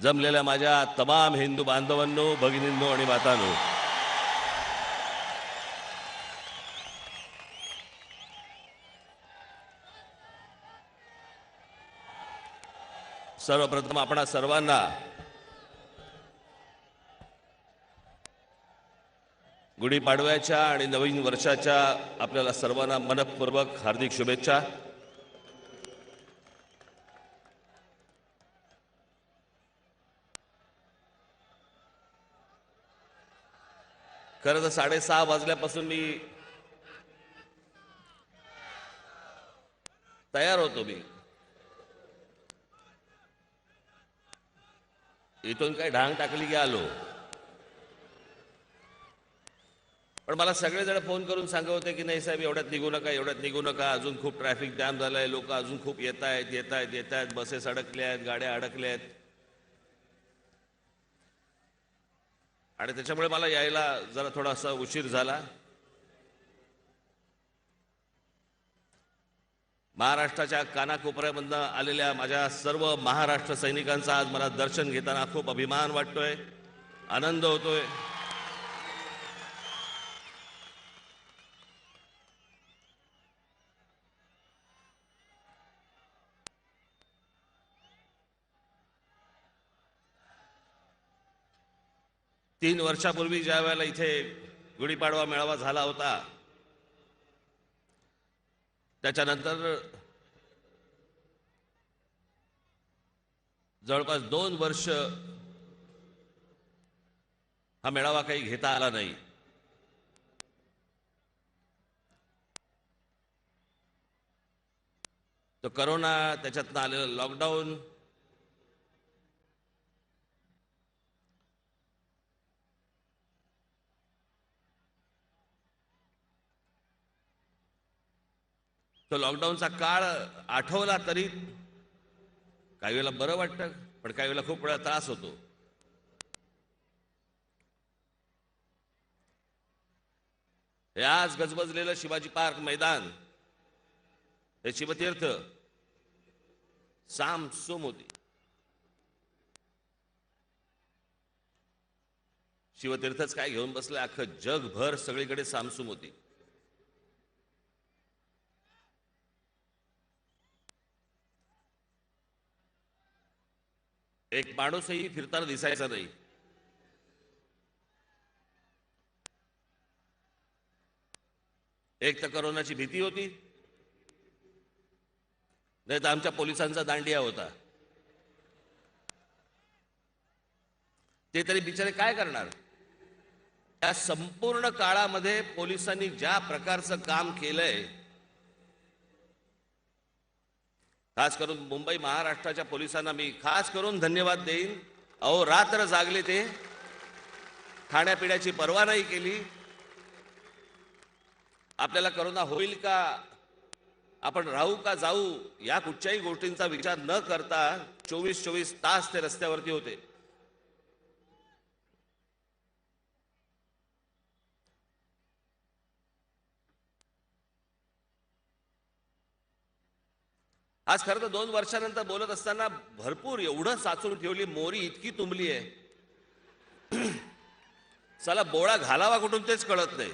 जमलेल्या माझ्या तमाम हिंदू बांधवांनो, भगिनींनो आणि मातांनो, सर्वप्रथम आपणा सर्वांना गुढीपाडव्याच्या आणि नवीन वर्षाच्या आपल्याला सर्वांना मनपूर्वक हार्दिक शुभेच्छा। खरं तर 6:30 वाजल्यापासून मी तयार होतो। मी इथून काय ढांग टाकली की आलो, पण मला सगळेजण फोन करून सांगत होते की नाही साहेब एवढ्यात निघू नका, एवढ्यात निघू नका, अजून खूप ट्रॅफिक जाम झालंय, लोक अजून खूप येत आहेत, बसेस अडकल्या आहेत, गाड्या अडकल्या आहेत आणि त्याच्यामुळे मला यायला जरा थोडासा उशीर झाला। महाराष्ट्राच्या कानाकोपऱ्यामधून आलेल्या माझ्या सर्व महाराष्ट्र सैनिकांचा आज मला दर्शन घेताना खूप अभिमान वाटतोय, आनंद होतोय। तीन वर्षापूर्वी ज्या वेळेला इथे गुढीपाडवा मेळावा झाला होता, त्याच्यानंतर जवळपास 2 वर्ष हा मेळावा काही घेता आला नाही। तो कोरोना, त्याच्यातनं आलेलं लॉकडाऊन, तो लॉकडाऊनचा काळ आठवला तरी काही वेळेला बरं वाटतं, पण काही वेळेला खूप वेळा त्रास होतो। हे आज गजबजलेलं शिवाजी पार्क मैदान, हे शिवतीर्थ सामसूम होती। शिवतीर्थच काय घेऊन बसले, अख्खं जगभर सगळीकडे सामसूम होती। एक माणूसही फिरताना दिसायचा नाही। एक तर कोरोनाची भीती होती, नाही तर आमच्या पोलिसांचा दांडिया होता। ते तरी बिचारे काय करणार? या संपूर्ण काळामध्ये पोलिसांनी ज्या प्रकारचं काम केलंय, खास करून मुंबई महाराष्ट्राच्या पोलिसांना मी खास करून धन्यवाद देईन। अहो रात्र जागले, ते खाण्यापिण्याची पर्वा नाही केली। आपल्याला कोरोना होईल का, आपण राहू का जाऊ, या कुठच्याही गोष्टींचा विचार न करता 24 तास ते रस्त्यावरती होते। आज खरं तर 2 वर्षानंतर बोलत असताना भरपूर एवढं साचून ठेवली, मोरी इतकी तुंबली आहे, चला बोळा घालावा कुठून तेच कळत नाही।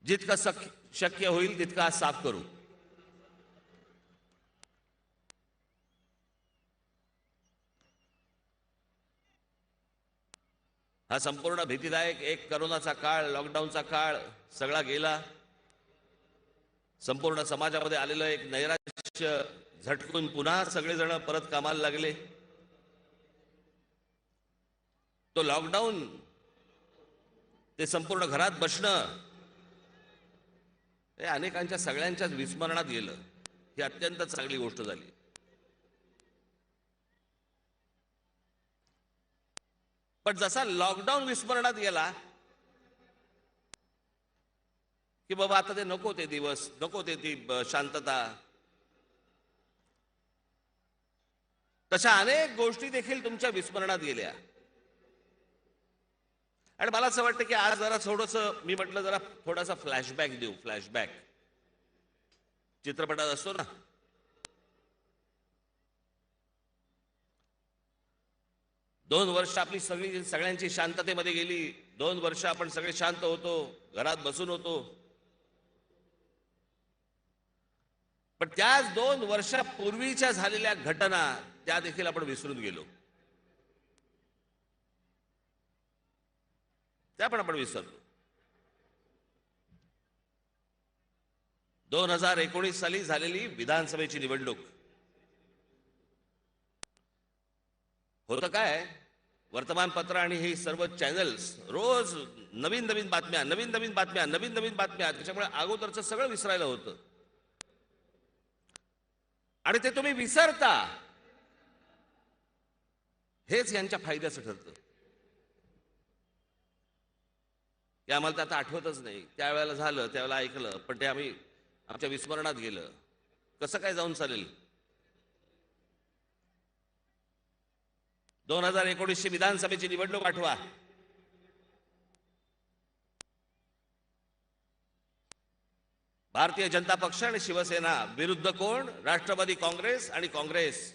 जितकं शक्य होईल तितकं आज साफ करू। हा संपूर्ण भीतीदायक एक कोरोनाचा काळ, लॉकडाऊनचा काळ सगळा गेला। संपूर्ण समाजामध्ये आलेलं एक नैराश्य झटकून पुन्हा सगळेजण परत कामाला लागले। तो लॉकडाऊन, ते संपूर्ण घरात बसणं, हे अनेकांच्या सगळ्यांच्याच विस्मरणात गेलं। ही अत्यंत चांगली गोष्ट झाली। पण जसा लॉकडाऊन विस्मरणात गेला की बाबा आता ते नको, ते दिवस नको, ते ती शांतता, तशा अनेक गोष्टी देखील तुमच्या विस्मरणात गेल्या आणि मला असं वाटतं की आज जरा थोडंसं मी म्हटलं जरा थोडासा फ्लॅशबॅक देऊ. फ्लॅशबॅक चित्रपटात असतो ना, 2 वर्ष आपली सगळ्यांची शांततेमध्ये गेली. 2 वर्ष आपण सगळे शांत होतो, घरात बसून होतो. पण त्याच 2 वर्षापूर्वीच्या झालेल्या घटना त्या देखील आपण विसरून गेलो. त्या पण आपण विसरलो. 2019 साली झालेली विधानसभेची निवडणूक. होतं काय, वर्तमानपत्र आणि हे सर्व चॅनल्स रोज नवीन नवीन बातम्या, नवीन नवीन बातम्या, नवीन नवीन बातम्या. त्याच्यामुळे अगोदरचं सगळं विसरायला होतं आणि ते तुम्ही विसरता. हेच यांच्या फायद्याचं ठरतं की आम्हाला तर आता आठवतच नाही, त्यावेळेला झालं, त्यावेळेला ऐकलं, पण ते आम्ही आमच्या विस्मरणात गेलं. कसं काय जाऊन चालेल? 2019ची विधानसभेची निवडणूक आठवा. भारतीय जनता पक्ष आणि शिवसेना विरुद्ध कोण? राष्ट्रवादी काँग्रेस आणि काँग्रेस.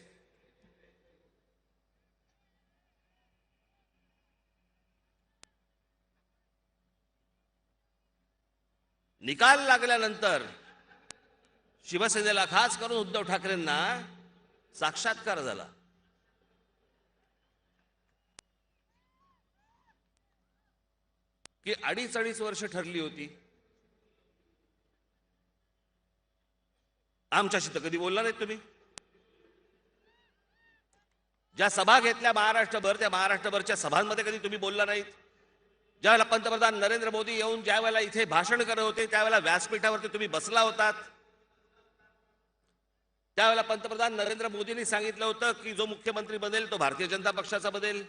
निकाल लागल्यानंतर शिवसेनेला, खास करून उद्धव ठाकरेंना साक्षात्कार झाला. की अडीच वर्ष ठरली होती. आमच्याशी तर कधी बोलला नाहीत तुम्ही. ज्या सभा घेतल्या महाराष्ट्रभर, त्या महाराष्ट्रभरच्या सभांमध्ये कधी तुम्ही बोलला नाहीत. ज्यावेळेला पंतप्रधान नरेंद्र मोदी येऊन ज्यावेळेला इथे भाषण करत होते, त्यावेळेला व्यासपीठावरती तुम्ही बसला होतात. त्यावेळेला पंतप्रधान नरेंद्र मोदींनी सांगितलं होतं की जो मुख्यमंत्री बनेल तो भारतीय जनता पक्षाचा बनेल,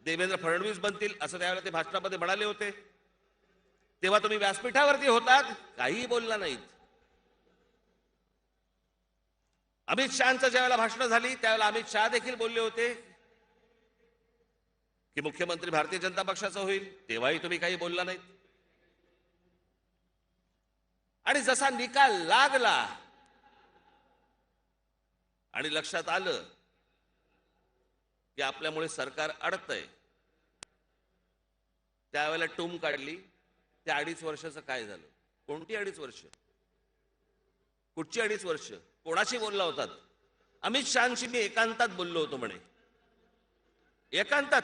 देवेंद्र फडणवीस बनतील, असं त्यावेळेला ते भाषणामध्ये म्हणाले होते. तेव्हा तुम्ही व्यासपीठावरती होतात, काहीही बोलला नाहीत. अमित शहांचं ज्यावेळेला भाषण झाली त्यावेळेला अमित शहा देखील बोलले होते की मुख्यमंत्री भारतीय जनता पक्षाचा होईल, तेव्हाही तुम्ही काही बोलला नाहीत. आणि जसा निकाल लागला आणि लक्षात आलं की आपल्यामुळे सरकार अडतंय, त्यावेळेला टूम काढली. त्या 2.5 वर्षाचं काय झालं? कोणती 2.5 वर्ष? कुठची 2.5 वर्ष? कोणाशी बोलला होतात? अमित शहांशी मी एकांतात बोललो होतो म्हणे. एकांतात.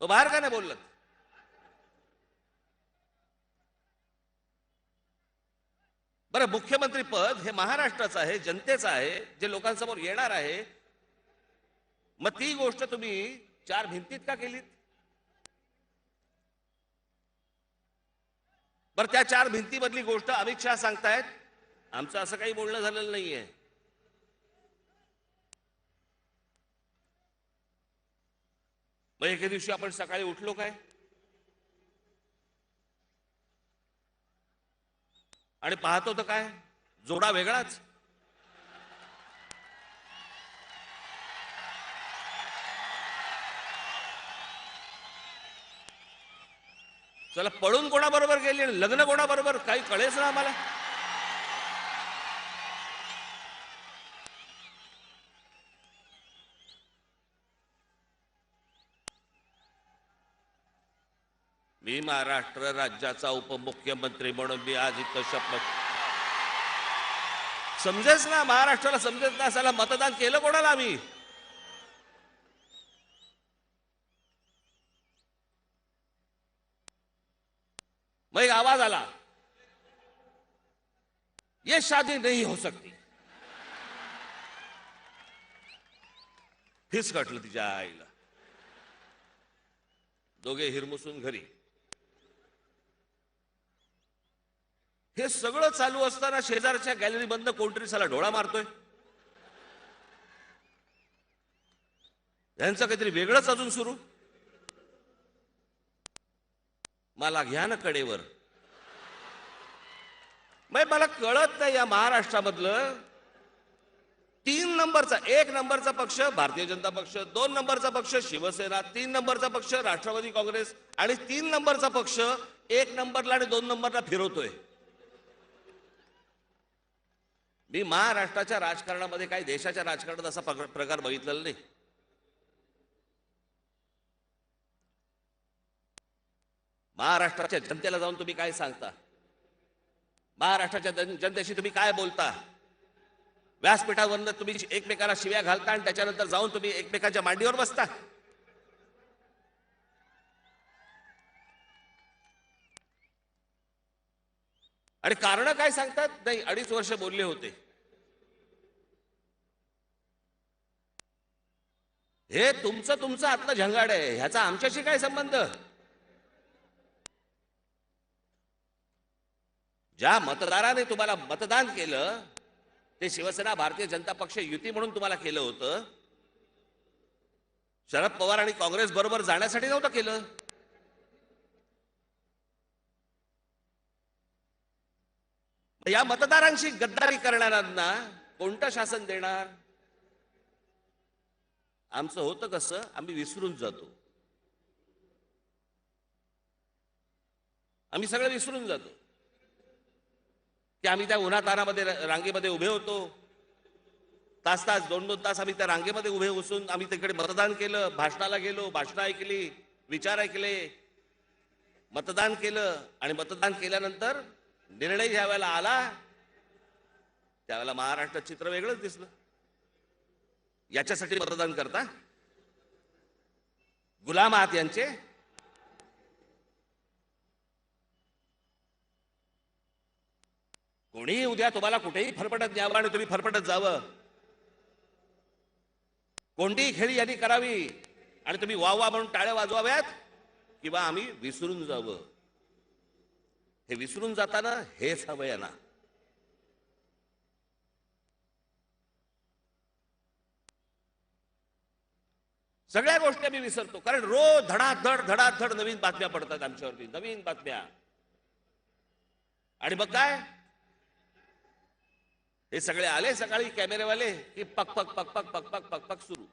बाहेर का नाही बोललात? बरं, मुख्यमंत्री पद हे महाराष्ट्राचं आहे, जनतेचं आहे, जे लोकांसमोर येणार आहे. मग ती गोष्ट तुम्ही 4 भिंतीत का केलीत? बरं, त्या 4 भिंतीमधली गोष्ट अमित शहा सांगतायत, आमचं असं काही बोलणं झालेलं नाहीये. मग एके दिवशी आपण सकाळी उठलो काय आणि पाहतो तर काय, जोडा वेगळाच. चला, पळून कोणाबरोबर गेले, लग्न कोणाबरोबर, काही कळेच ना आम्हाला. मी महाराष्ट्र राज्याचा उपमुख्यमंत्री म्हणून मी आज इथं शपथ. समजेच ना, महाराष्ट्राला समजेच ना, असायला मतदान केलं कोणाला आम्ही? मग एक आवाज आला, ये शादी नहीं हो सकती. फिस कटलं तिच्या आईला. दोघे हिरमुसून घरी. हे सगळं चालू असताना शेजारच्या गॅलरी बंद कोणतरी साला डोळा मारतोय. यांचं काहीतरी वेगळंच अजून सुरू. मला घ्या ना कडेवर. मला कळत नाही या महाराष्ट्रामधलं 3 नंबरचा, 1 नंबरचा पक्ष भारतीय जनता पक्ष, 2 नंबरचा पक्ष शिवसेना, 3 नंबरचा पक्ष राष्ट्रवादी काँग्रेस आणि 3 नंबरचा पक्ष 1 नंबरला आणि 2 नंबरला फिरवतोय. मी महाराष्ट्राच्या राजकारणामध्ये काही देशाच्या राजकारणात असा प्रकार बघितलेला नाही. महाराष्ट्राच्या जनतेला जाऊन तुम्ही काय सांगता, महाराष्ट्राच्या जनतेशी तुम्ही काय बोलता, व्यासपीठावरनं तुम्ही एकमेकाला शिव्या घालता आणि त्याच्यानंतर जाऊन तुम्ही एकमेकांच्या मांडीवर बसता. आणि कारण काय सांगतात, नाही 2.5 वर्ष बोलले होते. हे तुमचं आतलं झंगाड आहे, ह्याचा आमच्याशी काय संबंध. ज्या मतदाराने तुम्हाला मतदान केलं ते शिवसेना भारतीय जनता पक्ष युती म्हणून तुम्हाला केलं होतं. शरद पवार आणि काँग्रेस बरोबर जाण्यासाठी नव्हतं केलं. या मतदारांशी गद्दारी करणाऱ्यांना कोणतं शासन देणार. आमचं होतं कसं, आम्ही विसरून जातो, आम्ही सगळं विसरून जातो की आम्ही त्या उन्हातानामध्ये रांगेमध्ये उभे होतो. तास 2-2 तास आम्ही त्या रांगेमध्ये उभे बसून आम्ही तिकडे मतदान केलं, भाषणाला गेलो, भाषणं ऐकली, विचार ऐकले, मतदान केलं. आणि मतदान केल्यानंतर निर्णय ज्या वेळेला आला त्यावेळेला महाराष्ट्रात चित्र वेगळंच दिसलं. याच्यासाठी मतदान करता गुलाम आहात यांचे. कोणीही उद्या तुम्हाला कुठेही फरफटत न्यावं आणि तुम्ही फरफटत जावं, कोणतीही खेळी यांनी करावी आणि तुम्ही वा वा म्हणून टाळ्या वाजवाव्यात किंवा आम्ही विसरून जावं. हे विसरून जाताना हेच हवं यांना. सगळ्या गोष्टी आम्ही विसरतो, कारण रोज धडाधड नवीन बातम्या पडतात आमच्यावरती, नवीन बातम्या. आणि मग काय, हे सगळे आले सकाळी कॅमेरेवाले की पक पक पक पक पक पक पक पक सुरू.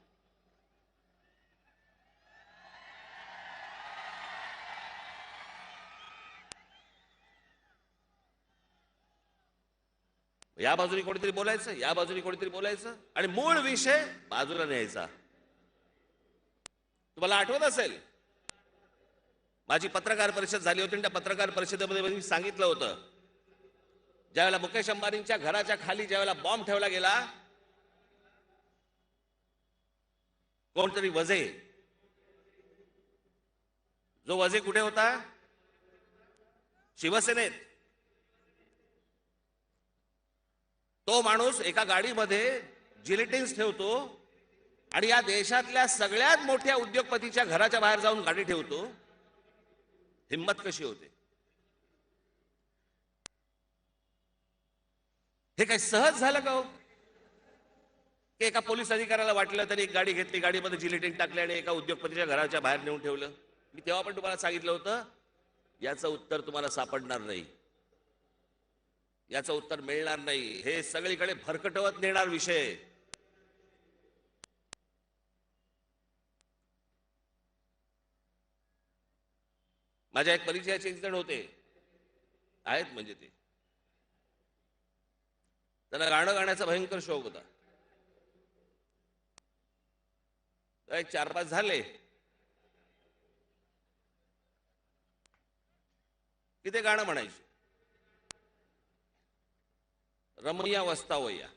या बाजूने कोणीतरी बोलायचं, या बाजूने कोणीतरी बोलायचं आणि मूळ विषय बाजूला न्यायचा. तुम्हाला आठवत असेल माझी पत्रकार परिषद झाली होती, त्या पत्रकार परिषदेमध्ये मी सांगितलं होतं, ज्यावेळेला मुकेश अंबानींच्या घराच्या खाली ज्यावेळेला बॉम्ब ठेवला गेला, कोणतरी वजे, जो वजे कुठे होता, शिवसेनेत. तो माणूस एका गाडीमध्ये जिलेटिन्स ठेवतो आणि या देशातल्या सगळ्यात मोठ्या उद्योगपतीच्या घराच्या बाहेर जाऊन गाडी ठेवतो. हिम्मत कशी होते. हे काही सहज झालं का हो, की एका पोलीस अधिकाऱ्याला वाटलं तरी एक गाडी घेतली, गाडीमध्ये जिलेटिन टाकले आणि एका उद्योगपतीच्या घराच्या बाहेर नेऊन ठेवलं. मी तेव्हा पण तुम्हाला सांगितलं होतं याचं उत्तर तुम्हाला सापडणार नाही, याचं उत्तर मिळणार नाही. हे सगळीकडे भरकटवत नेणार विषय. माझ्या एक परिचयाचे एक जण होते, आहेत म्हणजे ते, त्यांना गाणं गाण्याचा भयंकर शौक होता. एक 4-5 झाले की ते गाणं म्हणायचे, रमैया वस्तावया.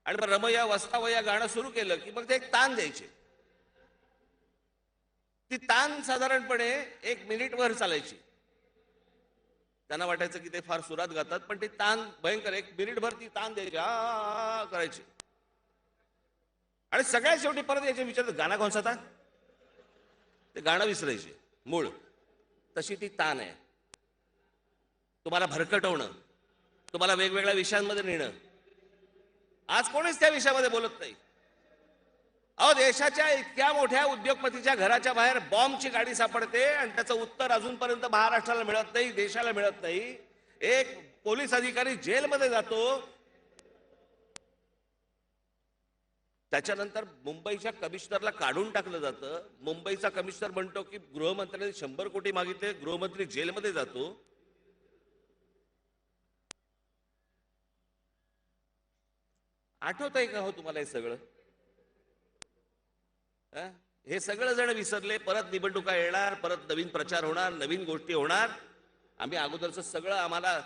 आणि मग रमैया वस्तावया गाणं सुरू केलं की मग ते एक तान द्यायचे. ती तान साधारणपणे 1 मिनिटभर चालायची. त्यांना वाटायचं की ते फार सुरात गातात, पण ती तान भयंकर 1 मिनिटभर ती तान द्यायची, आ करायची. आणि सगळ्यात शेवटी परत याचे विचारत गाणं कोणचा था, ते गाणं विसरायचे मूळ. तशी ती तान आहे. तुम्हाला भरकटवणं, तुम्हाला वेगवेगळ्या विषयांमध्ये नेणं. आज कोणीच त्या विषयामध्ये बोलत नाही. अहो, देशाच्या इतक्या मोठ्या उद्योगपतीच्या घराच्या बाहेर बॉम्बची गाडी सापडते आणि त्याचं उत्तर अजूनपर्यंत महाराष्ट्राला मिळत नाही, देशाला मिळत नाही. एक पोलीस अधिकारी जेलमध्ये जातो त्याच्यानंतर मुंबईच्या कमिशनरला काढून टाकलं जातं. मुंबईचा कमिशनर म्हणतो की गृहमंत्र्यांनी 100 कोटी मागितले, गृहमंत्री जेलमध्ये जातो. आठवतंय का हो तुम्हाला हे सगळं? हे सगळं जण विसरले. परत निवडणुका येणार, परत नवीन प्रचार होणार, नवीन गोष्टी होणार. आम्ही अगोदरचं सगळं आम्हाला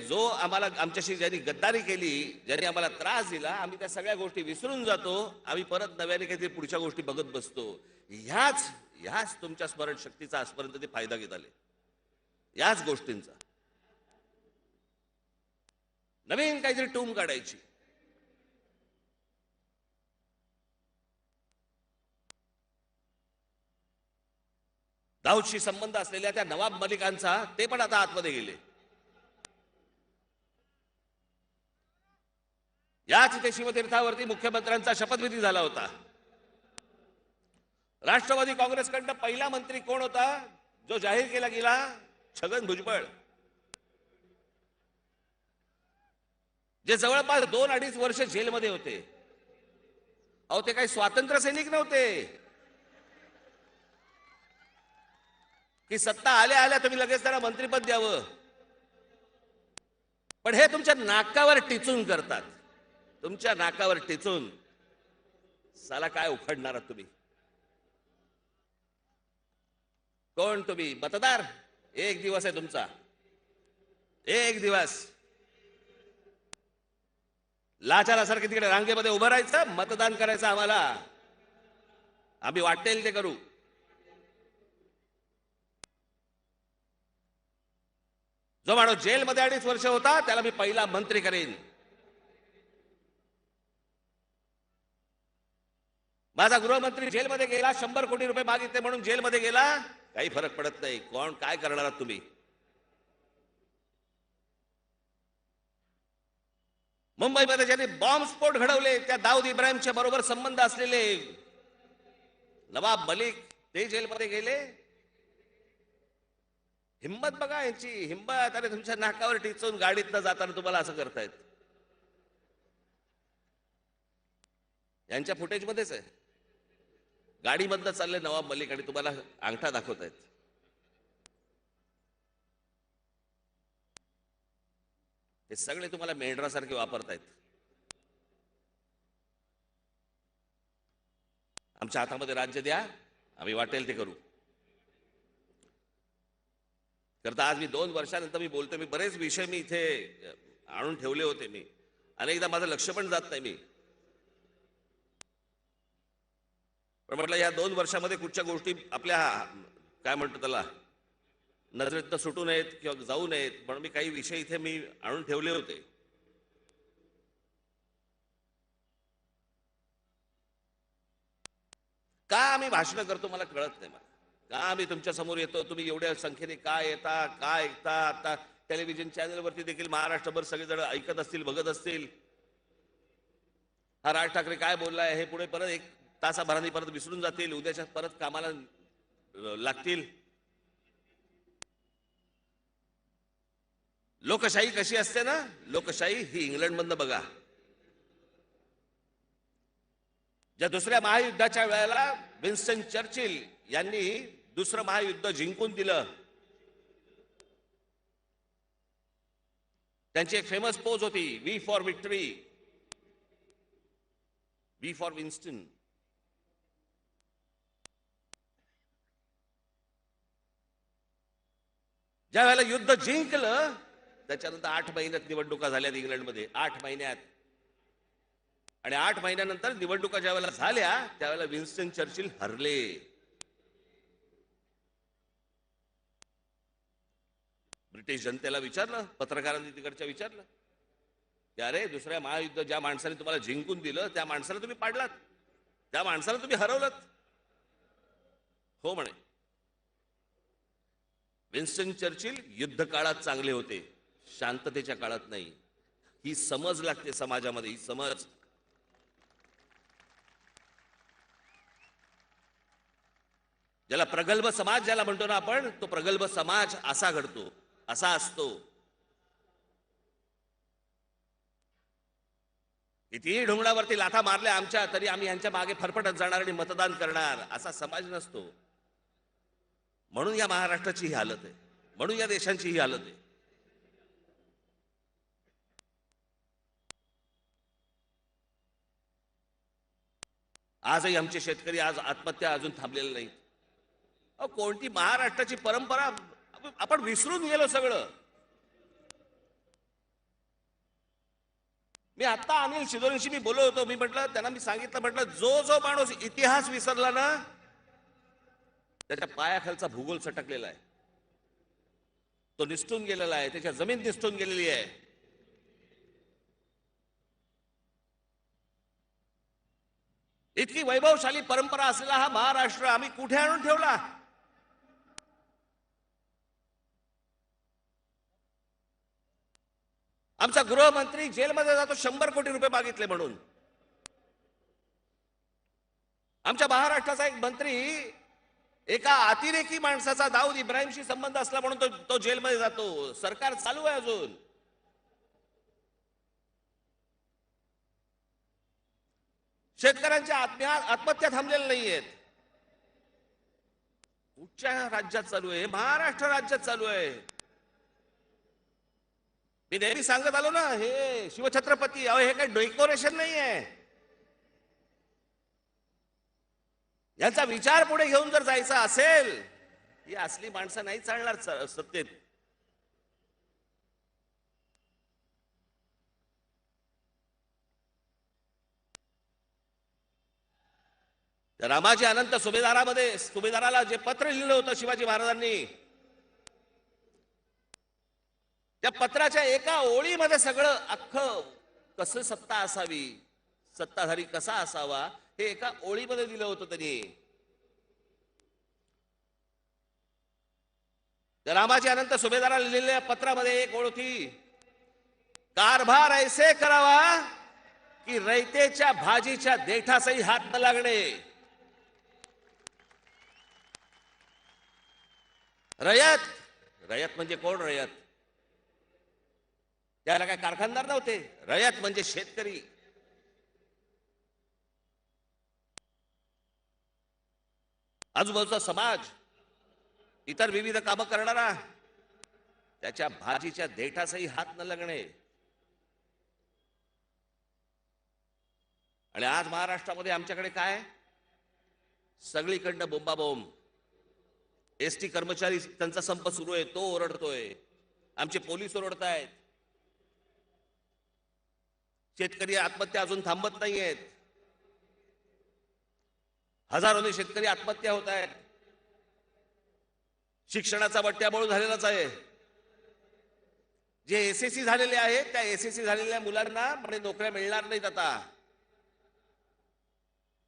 जो आम्हाला आमच्याशी ज्यांनी गद्दारी केली, ज्यांनी आम्हाला त्रास दिला, आम्ही त्या सगळ्या गोष्टी विसरून जातो. आम्ही परत नव्याने काहीतरी पुढच्या गोष्टी बघत बसतो. ह्याच तुमच्या स्मरणशक्तीचा आजपर्यंत ते फायदा घेत आले. याच गोष्टींचा नवीन काहीतरी टूम काढायची. दाऊदशी संबंध असलेल्या त्या नवाब मलिकांचा ते पण आता आतमध्ये गेले. याच इथे शिवतीर्थावरती मुख्यमंत्र्यांचा शपथविधी झाला होता. राष्ट्रवादी काँग्रेसकडनं पहिला मंत्री कोण होता जो जाहीर केला गेला? छगन भुजबळ, जे जवळपास 2-2.5 वर्ष जेलमध्ये होते. अहो, ते काही स्वातंत्र्य सैनिक नव्हते की सत्ता आल्या आल्या तुम्ही लगेच त्याला मंत्रिपद द्यावं. पण हे तुमच्या नाकावर टिचून करतात. तुमच्या नाकावर टिचून साला काय उखडणार आहात तुम्ही? कोण तुम्ही? मतदार? एक दिवस आहे तुमचा, एक दिवस. लाचारासारखे तिकडे रांगेमध्ये उभं राहायचं, मतदान करायचं आम्हाला. आम्ही वाटेल ते करू. जो माणूस जेलमध्ये 2.5 वर्ष होता त्याला मी पहिला मंत्री करेन. माझा गृहमंत्री जेलमध्ये गेला, 100 कोटी रुपये मागितले म्हणून जेलमध्ये गेला, काही फरक पडत नाही. कोण काय करणार आहात तुम्ही? मुंबईमध्ये ज्यांनी बॉम्बस्फोट घडवले त्या दाऊद इब्राहिमच्या बरोबर संबंध असलेले नवाब मलिक, ते जेलमध्ये गेले. हिम्मत बघा यांची, हिम्मत. अरे तुमच्या नाकावर टिचून गाडीतनं जाताना तुम्हाला असं करतायत. यांच्या फुटेजमध्येच आहे. गाडीमधनं चालले नवाब मलिक आणि तुम्हाला अंगठा दाखवतायत. हे सगळे तुम्हाला मेंढरासारखे वापरतायत. आमच्या हातामध्ये राज्य द्या, आम्ही वाटेल ते करू. करता आज मी 2 वर्षानंतर मी बोलतो. मी बरेच विषय मी इथे आणून ठेवले होते. मी अनेकदा माझं लक्ष पण जात नाही. मी पण म्हटलं या 2 वर्षामध्ये कुठच्या गोष्टी आपल्या काय म्हणतो त्याला नजरेतनं सुटू नयेत किंवा जाऊ नयेत म्हणून मी काही विषय इथे मी आणून ठेवले होते. का आम्ही भाषण करतो मला कळत नाही. मला का आम्ही तुमच्या समोर येतो, तुम्ही एवढ्या संख्येने का येता, का ऐकता? आता टेलिव्हिजन चॅनलवरती देखील महाराष्ट्रभर सगळेजण ऐकत असतील, बघत असतील. हा राज ठाकरे काय बोललाय हे पुढे परत 1 तासाभराने परत विसरून जातील, उद्याच्या परत कामाला लागतील. लोकशाही कशी असते ना, लोकशाही ही इंग्लंडमधनं बघा. ज्या दुसऱ्या महायुद्धाच्या वेळेला विन्स्टन चर्चिल यांनी दुसरं महायुद्ध जिंकून दिलं. त्यांची एक फेमस पोज होती, V for victory, V for Winston. ज्या वेळेला युद्ध जिंकलं त्याच्यानंतर 8 महिन्यात निवडणुका झाल्या इंग्लंडमध्ये. 8 महिन्यात. आणि 8 महिन्यानंतर निवडणुका ज्या वेळेला झाल्या त्यावेळेला विन्स्टन चर्चिल हरले. ब्रिटिश जनतेला विचारलं, पत्रकारांनी तिकडच्या विचारलं की अरे दुसऱ्या महायुद्ध ज्या माणसाने तुम्हाला जिंकून दिलं त्या माणसाला तुम्ही पाडलात, त्या माणसाला तुम्ही हरवलं. हो म्हणे. विन्स्टन चर्चिल युद्ध काळात चांगले होते, शांततेच्या काळात नाही. ही समज लागते समाजामध्ये. ही समज ज्याला प्रगल्भ समाज ज्याला म्हणतो ना आपण, तो प्रगल्भ समाज असा घडतो, असा असतो. कितीही ढोंगणावरती लाथा मारल्या आमच्या, तरी आम्ही यांच्या मागे फरफटत जाणार आणि मतदान करणार असा समाज नसतो. म्हणून या महाराष्ट्राची ही हालत आहे, म्हणून या देशांची ही हालत आहे. आजही आमचे शेतकरी आज आत्महत्या अजून थांबलेल्या नाहीत. कोणती महाराष्ट्राची परंपरा आपण विसरून गेलो सगळं. मी आता अनिल शिदोरेंशी मी बोललो होतो. मी म्हटलं त्यांना, मी सांगितलं, म्हटलं जो जो माणूस इतिहास विसरला ना, त्याच्या पायाखालचा भूगोल सटकलेला आहे, तो निसटून गेलेला आहे, त्याच्या जमीन निसटून गेलेली आहे. इतकी वैभवशाली परंपरा असलेला हा महाराष्ट्र आम्ही कुठे आणून ठेवला? आमचा गृहमंत्री जेलमध्ये जातो 100 कोटी रुपये मागितले म्हणून. आमच्या महाराष्ट्राचा एक मंत्री एका अतिरेकी माणसाचा दाऊद इब्राहिमशी संबंध असला म्हणून तो जेलमध्ये जातो. सरकार चालू आहे अजून. शेतकऱ्यांच्या आत्महत्या थांबलेल्या नाहीयेत. कुठच्या राज्यात चालू आहे? महाराष्ट्र राज्यात चालू आहे. मी नेहमी सांगत आलो ना, हे शिवछत्रपती, अहो हे काही डेकोरेशन नाहीये. यांचा विचार पुढे घेऊन जर जायचा असेल, ही असली माणसं नाही चालणार सत्तेत. रामाजी अनंत सुभेदाराला जे पत्र लिहिलं होतं शिवाजी महाराजांनी, त्या पत्राच्या एका ओळीमध्ये सगळं अख्खं कसं सत्ता असावी, सत्ताधारी कसा असावा, हे एका ओळीमध्ये दिलं होतं त्यांनी. रामाजी अनंत सुभेदाराला लिहिलेल्या पत्रामध्ये एक ओळ होती, कारभार ऐसे करावा की रयतेच्या भाजीच्या देठासही हात न लागणे. रयत म्हणजे कोण? रयत त्याला काय कारखानदार नव्हते. रयत म्हणजे शेतकरी. आजूबाजूचा समाज, इतर विविध कामं करणारा, त्याच्या भाजीच्या देठासही हात न लागणे. आणि आज महाराष्ट्रामध्ये आमच्याकडे काय? सगळीकडनं बोंबाबोंब. एसटी कर्मचारी, त्यांचा संप सुरू आहे, तो ओरडतोय. आमचे पोलीस ओरडतायत. शेतकरी आत्महत्या अजून थांबत नाहीयेत. हजारोने शेतकरी आत्महत्या होत आहेत. शिक्षणाचा बट्ट्याबोळ झालेलाच आहे. जे एसएससी झालेले आहेत, त्या एसएससी झालेल्या मुलांना म्हणजे नोकऱ्या मिळणार नाहीत आता.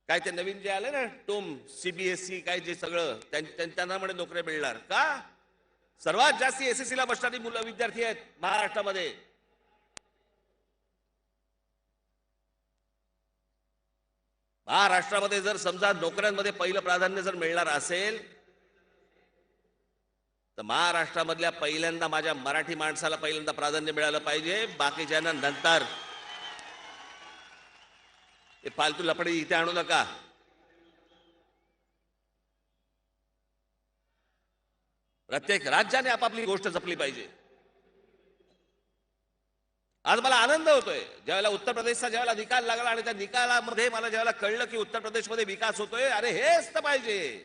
काय ते नवीन जे आले ना, टोम सीबीएसई काय जे सगळं, त्यांना म्हणजे नोकऱ्या मिळणार का? सर्वात जास्त एसएससी ला बसणारी मुलं, विद्यार्थी आहेत महाराष्ट्रामध्ये. महाराष्ट्रामध्ये जर समजा नोकऱ्यांमध्ये पहिलं प्राधान्य जर मिळणार असेल, तर महाराष्ट्रामधल्या पहिल्यांदा माझ्या मराठी माणसाला पहिल्यांदा प्राधान्य मिळालं पाहिजे. बाकीच्यांना नंतर. हे फालतू लफडी इथे आणू नका. प्रत्येक राज्याने आपापली गोष्ट जपली पाहिजे. आज मला आनंद होतोय ज्यावेळेला उत्तर प्रदेशचा ज्यावेळेला निकाल लागला आणि त्या निकालामध्ये मला ज्यावेळेला कळलं की उत्तर प्रदेशमध्ये विकास होतोय. अरे हेच तर पाहिजे.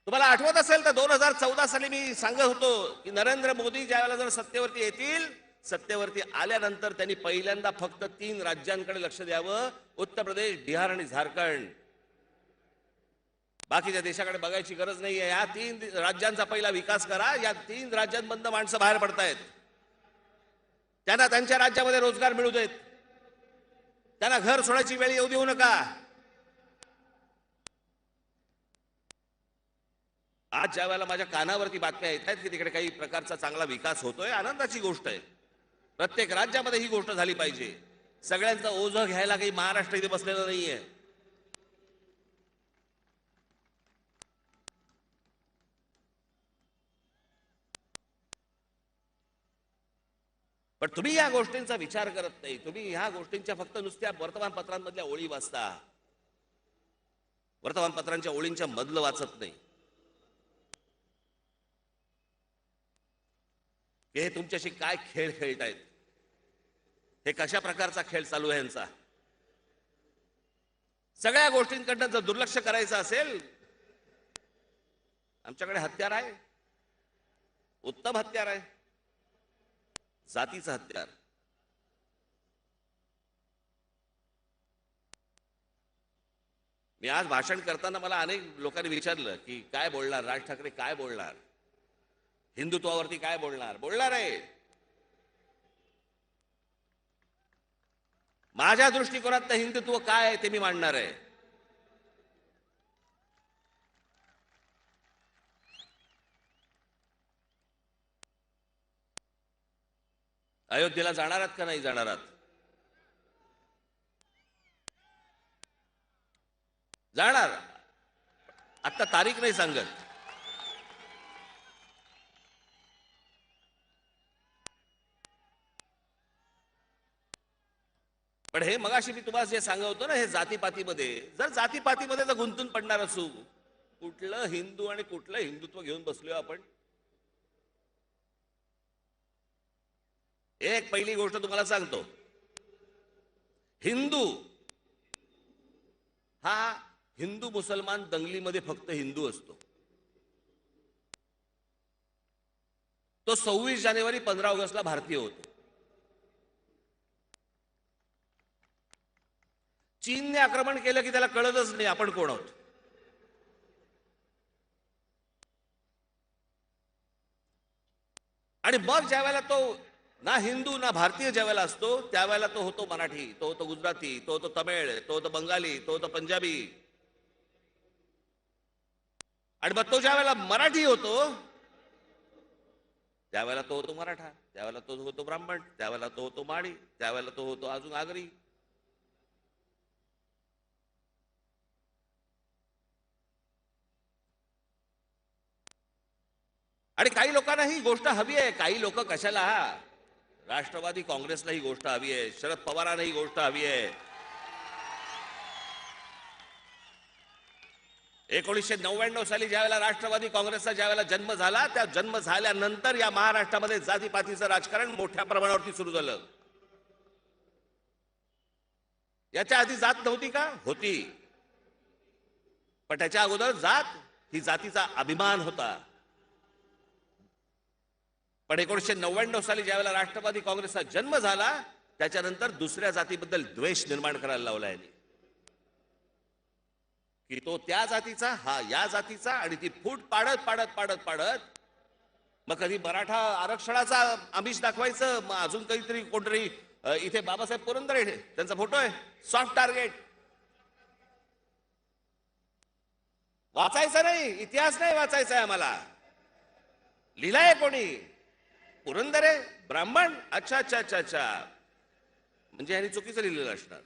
तुम्हाला आठवत असेल तर 2014 साली मी सांगत होतो की नरेंद्र मोदी ज्यावेळेला जर सत्तेवरती येतील, सत्तेवरती आल्यानंतर त्यांनी पहिल्यांदा फक्त 3 राज्यांकडे लक्ष द्यावं, उत्तर प्रदेश, बिहार आणि झारखंड. बाकीच्या देशाकडे बघायची गरज नाहीये. या 3 राज्यांचा पहिला विकास करा. या 3 राज्यांमधनं माणसं बाहेर पडतायत. त्यांना त्यांच्या राज्यामध्ये रोजगार मिळू देत. त्यांना घर सोडायची वेळ येऊ देऊ नका. आज ज्या वेळेला माझ्या कानावरती बातम्या येत आहेत की तिकडे काही प्रकारचा चांगला विकास होतोय, आनंदाची गोष्ट आहे. प्रत्येक राज्यामध्ये ही गोष्ट झाली पाहिजे. सगळ्यांचं ओझं घ्यायला काही महाराष्ट्र इथे बसलेलं नाहीये. पण तुम्ही या गोष्टींचा विचार करत नाही. तुम्ही ह्या गोष्टींच्या फक्त नुसत्या वर्तमानपत्रांमधल्या ओळी वाचता, वर्तमानपत्रांच्या ओळींच्या मधलं वाचत नाही. हे तुमच्याशी काय खेळ खेळतायत, हे कशा प्रकारचा खेळ चालू आहे यांचा. सगळ्या गोष्टींकडनं जर दुर्लक्ष करायचं असेल, आमच्याकडे हत्यार आहे, उत्तम हत्यार आहे, जातीचं हत्यार. मी आज भाषण करताना मला अनेक लोकांनी विचारलं की काय बोलणार राज ठाकरे, काय बोलणार, हिंदुत्वावरती काय बोलणार. बोलणार आहे. माझ्या दृष्टिकोनात हिंदुत्व काय आहे ते मी मांडणार आहे. अयोध्येला जाणार आहात का नाही जाणार आहात? जाणार. आता तारीख नाही सांगत. पण हे मगाशी मी तुम्हाला जे सांगत होतो ना, हे जातीपातीमध्ये, जर जातीपातीमध्ये जर गुंतून पडणार असू, कुठलं हिंदू आणि कुठलं हिंदुत्व घेऊन बसलोय आपण. एक पहिली गोष्ट तुम्हाला सांगतो, हिंदू हा हिंदू मुसलमान दंगलीमध्ये फक्त हिंदू असतो. तो 26 जानेवारी 15 ऑगस्टला भारतीय होतो. चीनने आक्रमण केलं की त्याला कळतच नाही आपण कोण आहोत. आणि मग ज्या वेळेला तो ना हिंदू ना भारतीय ज्या वेळेला असतो, त्यावेळेला तो होतो मराठी, तो होतो गुजराती, तो होतो तमिळ, तो होतो बंगाली, तो होतो पंजाबी. आणि मग तो ज्या वेळेला मराठी होतो, त्यावेळेला तो होतो मराठा, त्यावेळेला तो होतो ब्राह्मण, त्यावेळेला तो होतो माळी, त्यावेळेला तो होतो अजून आगरी. आणि काही लोकांना ही गोष्ट हवी आहे. काही लोक कशाला, राष्ट्रवादी काँग्रेसला ही गोष्ट हवी आहे, शरद पवारांना ही गोष्ट हवी आहे. 1999 साली ज्यावेळेला राष्ट्रवादी काँग्रेसचा ज्यावेळेला जन्म झाला, त्या जन्म झाल्यानंतर या महाराष्ट्रामध्ये जातीपातीचं राजकारण मोठ्या प्रमाणावरती सुरू झालं. याच्या आधी जात नव्हती का? होती. पण त्याच्या अगोदर जात ही जातीचा अभिमान होता. पण 1999 साली ज्यावेळेला राष्ट्रवादी काँग्रेसचा जन्म झाला, त्याच्यानंतर दुसऱ्या जातीबद्दल द्वेष निर्माण करायला लावला आहे की तो त्या जातीचा, हा या जातीचा, आणि ती फूट पाडत पाडत पाडत पाडत मग कधी मराठा आरक्षणाचा आमिष दाखवायचं, मग अजून काहीतरी कोणतरी. इथे बाबासाहेब पुरंदरे त्यांचा फोटो आहे, सॉफ्ट टार्गेट. वाचायचं नाही, इतिहास नाही वाचायचा आहे आम्हाला. लिहिलाय कोणी? पुरंदरे ब्राह्मण. अच्छा अच्छा अच्छा अच्छा, म्हणजे यांनी चुकीचं लिहिलेलं असणार.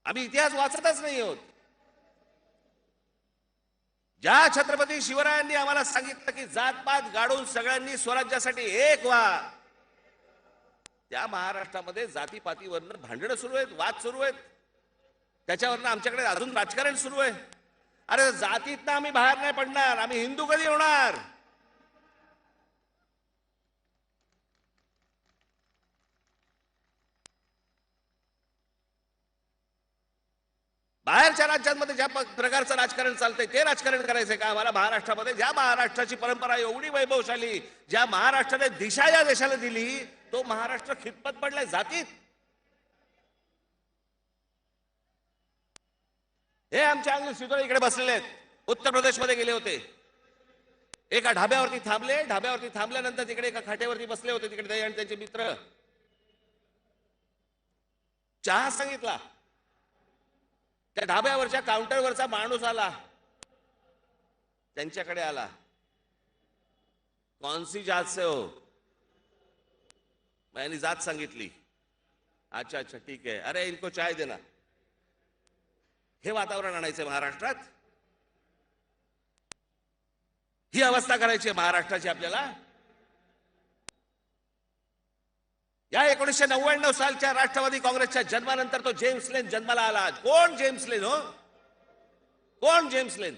आम्ही इतिहास वाचतच नाही आहोत. ज्या छत्रपती शिवरायांनी आम्हाला सांगितलं की जातपात गाडून सगळ्यांनी स्वराज्यासाठी एक व्हा, त्या महाराष्ट्रामध्ये जातीपातीवरनं भांडणं सुरू आहेत, वाद सुरू आहेत. त्याच्यावरनं आमच्याकडे अजून राजकारण सुरू आहे. अरे जातीतनं आम्ही बाहेर नाही पडणार, आम्ही हिंदू कधी होणार? बाहेरच्या राज्यांमध्ये ज्या प्रकारचं राजकारण चालतंय ते राजकारण करायचंय का आम्हाला महाराष्ट्रामध्ये? ज्या महाराष्ट्राची परंपरा एवढी वैभवशाली, ज्या महाराष्ट्राने दिशा या देशाला दिली, तो महाराष्ट्र खितपत पडलाय जातीत. हे आमच्या अंगली सिद्धोळे इकडे बसलेले आहेत, उत्तर प्रदेशमध्ये गेले होते, एका ढाब्यावरती थांबले. ढाब्यावरती थांबल्यानंतर तिकडे एका खाट्यावरती बसले होते, तिकडे ते आणि त्यांचे मित्र. चहा सांगितला. त्या ढाब्यावरच्या काउंटरवरचा माणूस आला, त्यांच्याकडे आला. कौनसी जात से हो? मैंने जात सांगितली. अच्छा अच्छा ठीक है, अरे इनको चाय देना. हे वातावरण आणायचं महाराष्ट्रात. ही अवस्था करायची आहे महाराष्ट्राची आपल्याला. या 1999 सालच्या राष्ट्रवादी काँग्रेसच्या जन्मानंतर तो जेम्स लेन जन्माला आला. कोण जेम्स लेन हो? कोण जेम्स लेन?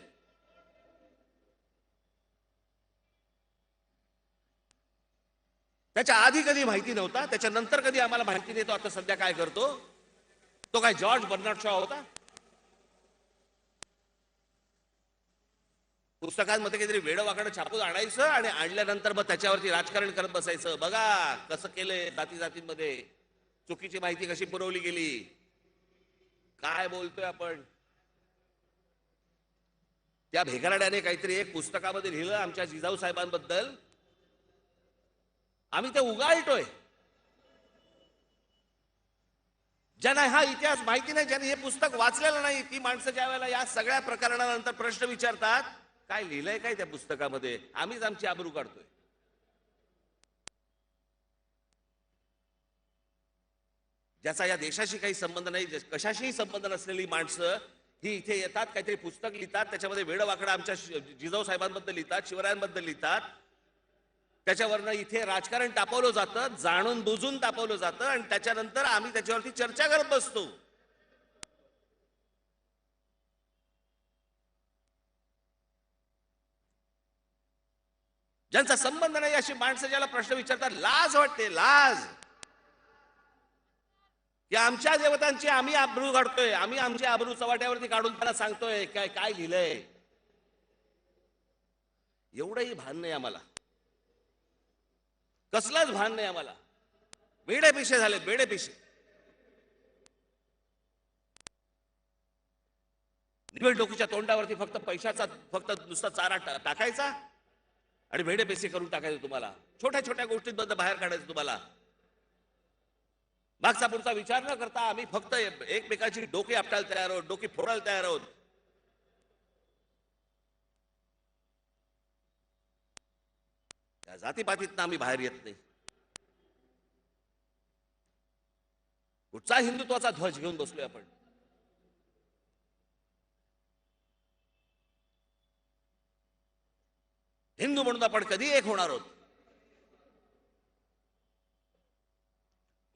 त्याच्या आधी कधी माहिती नव्हता, त्याच्यानंतर कधी आम्हाला माहिती नाही. तो आता सध्या काय करतो? तो काय जॉर्ज बर्नार्ड शॉ होता? पुस्तकांमध्ये काहीतरी वेडवाकडं छापून आणायचं आणि आणल्यानंतर मग त्याच्यावरती राजकारण करत बसायचं. बघा कसं केलंय, जाती जातींमध्ये चुकीची माहिती कशी पुरवली गेली. काय बोलतोय आपण? त्या भेगारड्याने काहीतरी एक पुस्तकामध्ये लिहिलं आमच्या जिजाऊ साहेबांबद्दल. आम्ही ते उगाळतोय. ज्यांना हा इतिहास माहिती नाही, ज्यांनी हे पुस्तक वाचलेलं नाही, ती माणसं ज्या वेळेला या सगळ्या प्रकरणानंतर प्रश्न विचारतात, काय लिहिलंय काय त्या पुस्तकामध्ये, आम्हीच आमची आबरू काढतोय. ज्याचा या देशाशी काही संबंध नाही, कशाशीही संबंध नसलेली माणसं ही इथे येतात, काहीतरी पुस्तक लिहितात, त्याच्यामध्ये वेडवाकडं आमच्या जिजाऊ साहेबांबद्दल लिहितात, शिवरायांबद्दल लिहितात. त्याच्यावरनं इथे राजकारण तापवलं जातं, जाणून बुजून तापवलं जातं आणि त्याच्यानंतर आम्ही त्याच्यावरती चर्चा करत बसतो. ज्यांचा संबंध नाही अशी माणसं ज्याला प्रश्न विचारतात, लाज वाटते. लाज की आमच्या देवतांची आम्ही आबरू काढतोय, आम्ही आमची आबरू चव्हाट्यावरती काढून त्यांना सांगतोय काय काय लिहिलंय. एवढंही भान नाही आम्हाला, कसलाच भान नाही आम्हाला. बेडे पिशे झाले, बेडे पिशे. निवड डोकीच्या तोंडावरती फक्त पैशाचा फक्त नुसता चारा टाकायचा आणि भेडे पैसे करून टाकायचं. तुम्हाला छोट्या छोट्या गोष्टींबद्दल बाहेर काढायचं. तुम्हाला मागचा पुढचा विचार न करता आम्ही फक्त एकमेकाची डोके आपटायला तयार आहोत, डोकी फोडायला तयार आहोत. या जातीपातीत आम्ही बाहेर येत नाही. कुठचा हिंदुत्वाचा ध्वज घेऊन बसलोय आपण? हिंदू म्हणून आपण कधी एक होणार आहोत?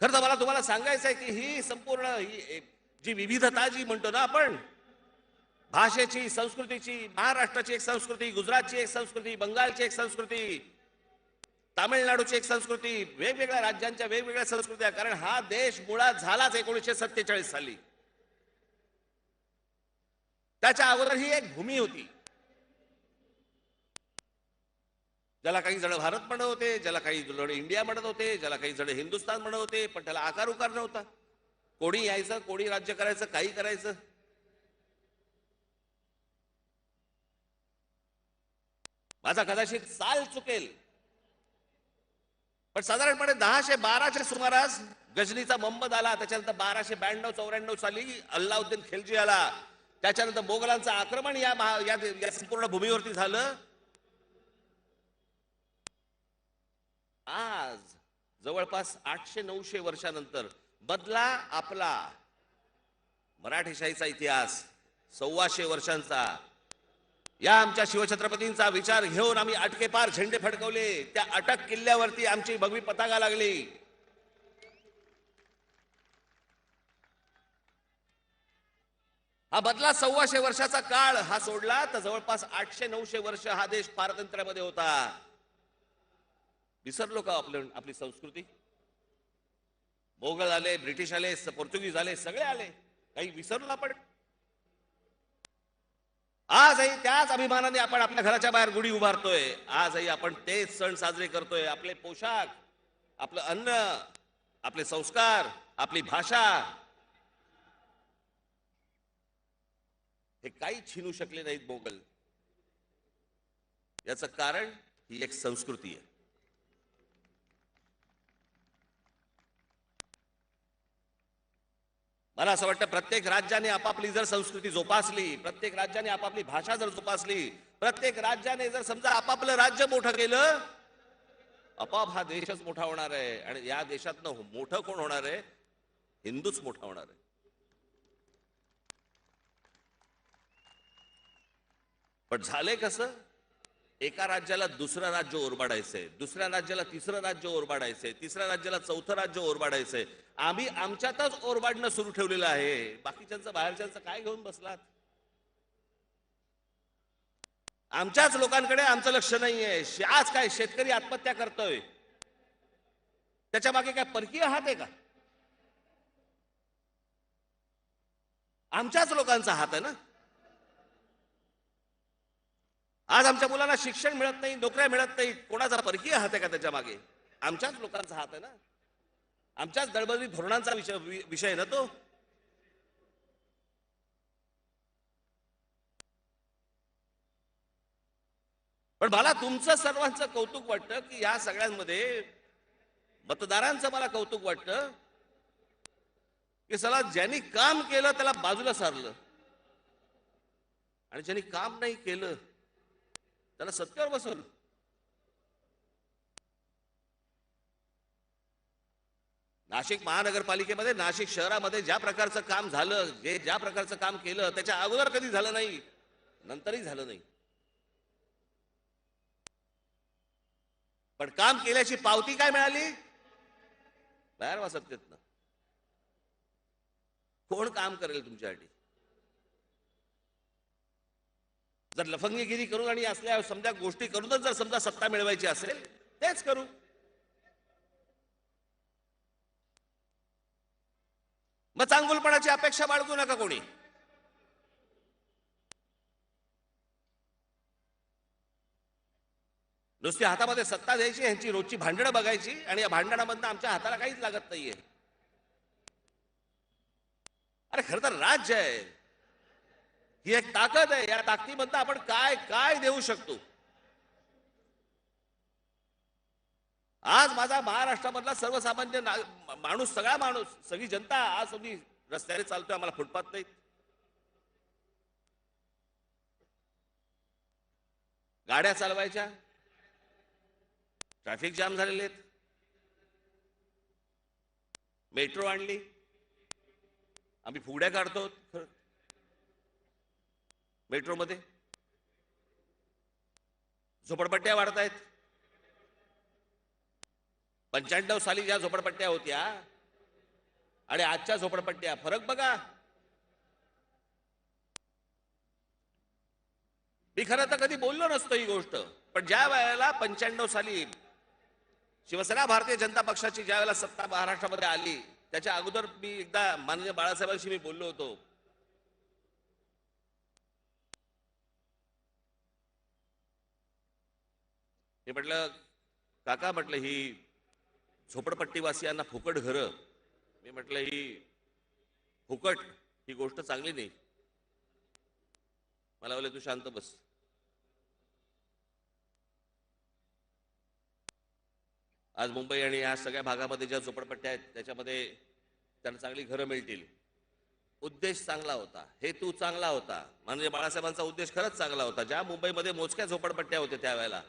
खरं तर मला तुम्हाला सांगायचं आहे की ही संपूर्ण ही जी विविधता जी म्हणतो ना आपण, भाषेची, संस्कृतीची, महाराष्ट्राची एक संस्कृती, गुजरातची एक संस्कृती, बंगालची एक संस्कृती, तामिळनाडूची एक संस्कृती, वेगवेगळ्या राज्यांच्या वेगवेगळ्या संस्कृत्या. कारण हा देश मुळात झालाच 1947 साली. त्याच्या अगोदर ही एक भूमी होती. ज्याला काही जण भारत म्हणत होते, ज्याला काही जण इंडिया म्हणत होते, ज्याला काही जण हिंदुस्थान म्हणत होते, पण त्याला आकार उकार नव्हता. कोणी यायचं, कोणी राज्य करायचं, काही करायचं. माझा कदाचित साल चुकेल, पण साधारणपणे 1012च्या सुमारास गजनीचा मोहम्मद आला. त्याच्यानंतर 1292-94 साली अल्लाउद्दीन खिलजी आला. त्याच्यानंतर मोगलांचं आक्रमण या संपूर्ण भूमीवरती झालं. आज जवळपास 800-900 वर्षानंतर बदला आपला मराठेशाहीचा इतिहास 125 वर्षांचा. या आमच्या शिवछत्रपतींचा विचार घेऊन आम्ही अटकेपार झेंडे फडकवले. त्या अटक किल्ल्यावरती आमची भगवी पताका लागली. हा बदला 125 वर्षाचा काळ हा सोडला तर जवळपास 800-900 वर्ष हा देश पारतंत्र्यामध्ये होता. विसरलो का आपली संस्कृती? मोगल आले, ब्रिटिश आले, पोर्तुगीज आले, सगळे आले, काही विसरलो आपण? आजही त्याच अभिमानाने आपण आपल्या घराच्या बाहेर गुढी उभारतोय. आजही आपण तेच सण साजरे करतोय. आपले पोशाख, आपलं अन्न, आपले संस्कार, आपली भाषा हे काही छीनू शकले नाहीत मोगल. याचं कारण ही एक संस्कृती आहे. मला असं वाटतं प्रत्येक राज्याने आपापली जर संस्कृती जोपासली, प्रत्येक राज्याने आपापली भाषा जर जोपासली, प्रत्येक राज्याने जर समजा आपापलं राज्य मोठं केलं, आपाप हा देशच मोठा होणार आहे. आणि या देशातनं मोठं कोण होणार आहे? हिंदूच मोठा होणार आहे. पण झाले कसं? एका राज्याला दुसरं राज्य ओरबाडायचंय, दुसऱ्या राज्याला तिसरं राज्य ओरबाडायचंय, तिसऱ्या राज्याला चौथं राज्य ओरबाडायचंय. आम्ही आमच्यातच ओरबाडणं सुरू ठेवलेलं आहे. बाकीच्यांचं बाहेरच्यांचं काय घेऊन बसलात? आमच्याच लोकांकडे आमचं लक्ष नाहीये. आज काय शेतकरी आत्महत्या करतोय, त्याच्या मागे काय परकीय हात आहे का? आमच्याच लोकांचा हात आहे ना. आज आमच्या मुलांना शिक्षण मिळत नाही, नोकऱ्या मिळत नाही, कोणाचा परकीय हात आहे का त्याच्या मागे? आमच्याच लोकांचा हात आहे ना. आमच्याच दळबदली धोरणांचा विषय ना तो. पण मला तुमचं सर्वांचं कौतुक वाटतं की या सगळ्यांमध्ये मतदारांचं मला कौतुक वाटतं की चला ज्यांनी काम केलं त्याला बाजूला सारलं आणि ज्यांनी काम नाही केलं त्याला सत्तेवर बसवलं. नाशिक महानगरपालिकेमध्ये, नाशिक शहरामध्ये ज्या प्रकारचं काम झालं, ज्या प्रकारचं काम केलं त्याच्या अगोदर कधी झालं नाही, नंतरही झालं नाही. पण काम केल्याची पावती काय मिळाली? बाहेर वा सत्तेतनं. कोण काम करेल तुमच्यासाठी? जर लफंगीगिरी करून आणि असल्या समजा गोष्टी करूनच जर समजा सत्ता मिळवायची असेल तेच करू. मग चांगुलपणाची अपेक्षा बाळगू नका कोणी. नुसती हातामध्ये सत्ता द्यायची, यांची रोजची भांडणं बघायची आणि या भांडणामधनं आमच्या हाताला काहीच लागत नाहीये. अरे खरं तर राज्य आहे, ही एक ताकद आहे. या ताकदीमधनं आपण काय काय देऊ शकतो. आज माझा महाराष्ट्रामधला सर्वसामान्य माणूस, सगळा माणूस, सगळी जनता आज आम्ही रस्त्याने चालतोय, आम्हाला फुटपाथ नाही, गाड्या चालवायच्या, ट्रॅफिक जाम झालेले आहेत, मेट्रो आणली, आम्ही फुगड्या काढतो मेट्रोमध्ये, झोपडपट्ट्या वाढतायत. 95 साली ज्या झोपडपट्ट्या होत्या आणि आजच्या झोपडपट्ट्या, फरक बघा. मी खरं तर कधी बोललो नसतो ही गोष्ट, पण ज्या वेळेला 95 साली शिवसेना भारतीय जनता पक्षाची ज्या वेळेला सत्ता महाराष्ट्रामध्ये आली त्याच्या अगोदर मी एकदा माननीय बाळासाहेबांशी मी बोललो होतो. मी म्हटलं काका, म्हटलं ही झोपडपट्टीवासियांना फुकट घरं, मी म्हटलं ही फुकट ही गोष्ट चांगली नाही. मला बोलले तू शांत बस. आज मुंबई आणि या सगळ्या भागामध्ये ज्या झोपडपट्ट्या आहेत त्याच्यामध्ये त्यांना चांगली घरं मिळतील. उद्देश चांगला होता, हेतू चांगला होता, म्हणजे बाळासाहेबांचा उद्देश खरंच चांगला होता. ज्या मुंबईमध्ये मोजक्या झोपडपट्ट्या होत्या त्यावेळेला,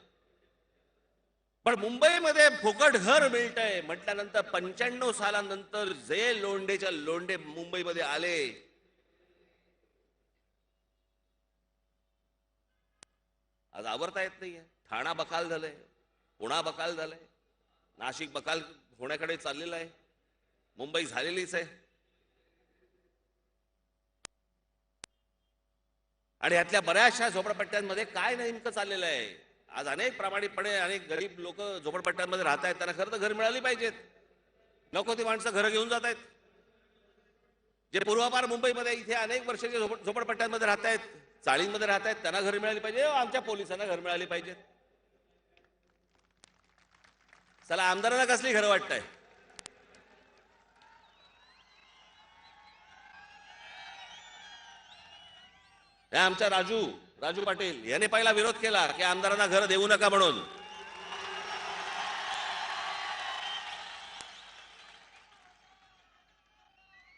पण मुंबईमध्ये फुकट घर मिळतंय म्हटल्यानंतर 95 सालानंतर जे लोंढेच्या लोंढे मुंबईमध्ये आले, आज आवरता येत नाहीये. ठाणा बकाल झालंय, पुणा बकाल झालंय, नाशिक बकाल होण्याकडे चाललेलं आहे, मुंबई झालेलीच आहे. आणि यातल्या बऱ्याचशा झोपडपट्ट्यांमध्ये काय नेमकं चाललेलं आहे? आज अनेक प्रामाणिकपणे अनेक गरीब लोक झोपडपट्ट्यांमध्ये राहत आहेत, त्यांना खरं तर घर मिळाली पाहिजेत. नको ती माणसं घरं घेऊन जात आहेत. जे पूर्वापार मुंबईमध्ये इथे अनेक वर्षाचे झोपडपट्ट्यांमध्ये राहत आहेत, चाळींमध्ये राहत आहेत, त्यांना घर मिळाली पाहिजे. आमच्या पोलिसांना घर मिळाली पाहिजेत. चला, आमदारांना कसली घरं वाटतंय? आमच्या राजू पाटील याने पहिला विरोध केला की आमदारांना घर देऊ नका म्हणून.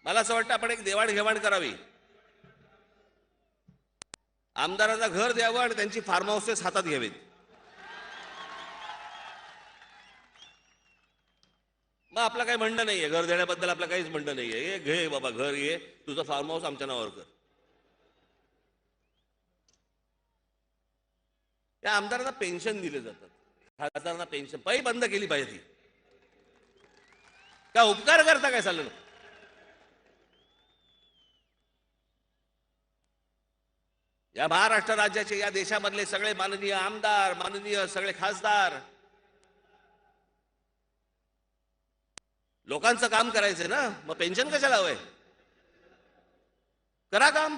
मला असं वाटतं आपण एक देवाणघेवाण करावी. आमदारांना घर द्यावं आणि त्यांची फार्म हाऊसेस हातात घ्यावीत. मग आपलं काही म्हणणं नाहीये, घर देण्याबद्दल आपलं काहीच म्हणणं नाहीये. घे बाबा घर, घे, तुझं फार्म हाऊस आमच्या नावावर कर. त्या आमदारांना पेन्शन दिले जातात, खासदारांना पेन्शन पै बंद केली पाहिजे ती. का उपकार करता काय चाललं. या महाराष्ट्र राज्याचे, या देशामधले सगळे माननीय आमदार, माननीय सगळे खासदार लोकांचं काम करायचंय ना, मग पेन्शन कशाला हवंय. करा काम.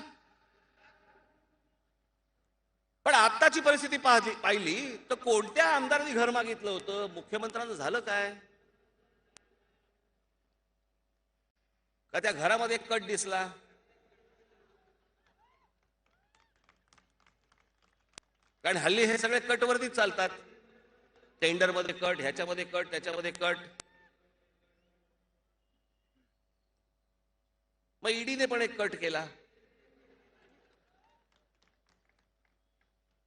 पण आत्ताची परिस्थिती पाहिली तर कोणत्या आमदारांनी घर मागितलं होतं, मुख्यमंत्र्यांचं झालं काय. का त्या घरामध्ये एक कट दिसला. कारण हल्ली हे सगळे कटवरतीच चालतात. टेंडरमध्ये कट, ह्याच्यामध्ये कट, त्याच्यामध्ये कट. मग ईडीने पण एक कट केला.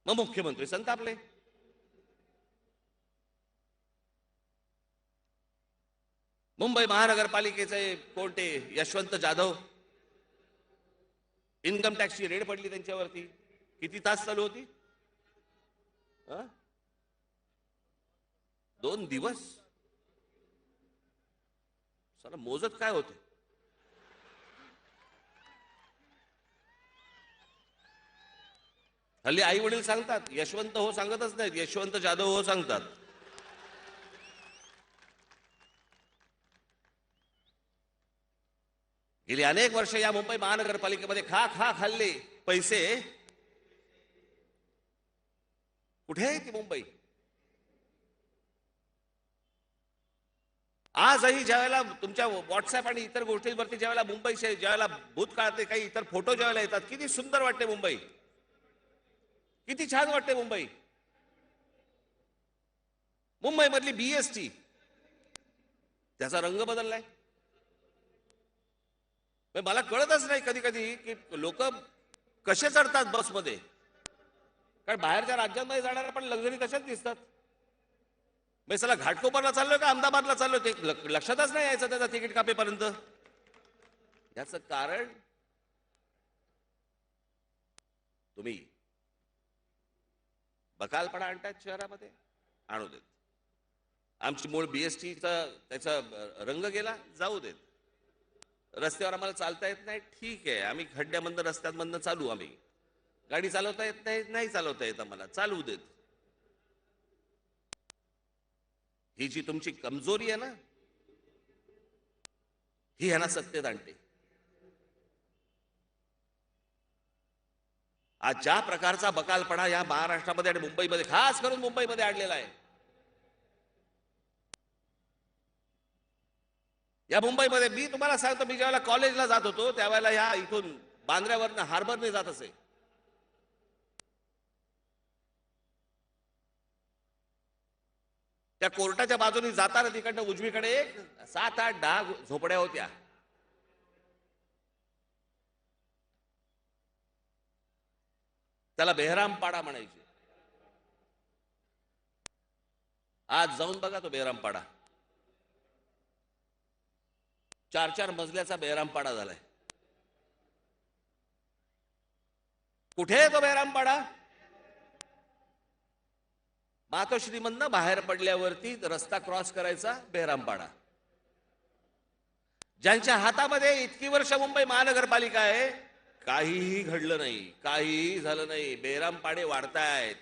मग मुख्यमंत्री संतापले. मुंबई महानगरपालिकेचे कोणते यशवंत जाधव, इन्कम टॅक्सची रेड पडली त्यांच्यावरती. किती तास चालू होती. 2 दिवस. साला मोजत काय होते. हल्ली आई वडील सांगतात, यशवंत हो सांगतच नाहीत, यशवंत जाधव हो सांगतात. गेली अनेक वर्ष या मुंबई महानगरपालिकेमध्ये खाल्ले पैसे. कुठे आहे ती मुंबई. आजही ज्यावेळेला तुमच्या व्हॉट्सअप आणि इतर गोष्टींवरती ज्यावेळेला मुंबईचे, ज्यावेळेला भूतकाळातले काही इतर फोटो ज्यावेळेला येतात, किती सुंदर वाटते मुंबई. किती छान वाटते मुंबई. मुंबई मधली बीएसटी, त्याचा रंग बदललाय. मला कळतच नाही कधी कधी की लोक कसे चढतात बसमध्ये. कारण बाहेरच्या राज्यांमध्ये जाणाऱ्या पण लक्झरी तशाच दिसतात. मी चला घाटकोपरला चाललोय का अहमदाबादला चाललोय ते लक्षातच नाही यायचं त्याचा तिकीट कापेपर्यंत. याचं कारण तुम्ही बकालपणा आणतायत शहरामध्ये. आणू देत. आमची मूळ बीएसटीचा त्याचा रंग गेला, जाऊ देत. रस्त्यावर आम्हाला चालता येत नाही, ठीक आहे, आम्ही खड्ड्यामधनं रस्त्यांमधनं चालू. आम्ही गाडी चालवता येत नाही चालवता येत आम्हाला, चालवू देत. ही जी तुमची कमजोरी आहे ना, ही ह्यांना सत्तेत आणते. आज ज्या प्रकारचा बकालपणा या महाराष्ट्रामध्ये आणि मुंबईमध्ये, खास करून मुंबईमध्ये आणलेला आहे. या मुंबईमध्ये मी तुम्हाला सांगतो, मी ज्यावेळेला कॉलेजला जात होतो त्यावेळेला या इथून बांद्र्यावरनं हार्बरने जात असे. त्या कोर्टाच्या बाजूने जाताना तिकडनं उजवीकडे 7, 8, 10 झोपड्या होत्या. त्याला बेहरामपाडा म्हणायचे. आज जाऊन बघा तो बेहरामपाडा. 4-4 मजल्याचा बेहरामपाडा झालाय. कुठे आहे तो बेहरामपाडा. मातोश्रीमधनं बाहेर पडल्यावरती रस्ता क्रॉस करायचा बेहरामपाडा. ज्यांच्या हातामध्ये इतकी वर्ष मुंबई महानगरपालिका आहे, काहीही घडलं नाही, काहीही झालं नाही. बेहरामपाडे वाढतायत.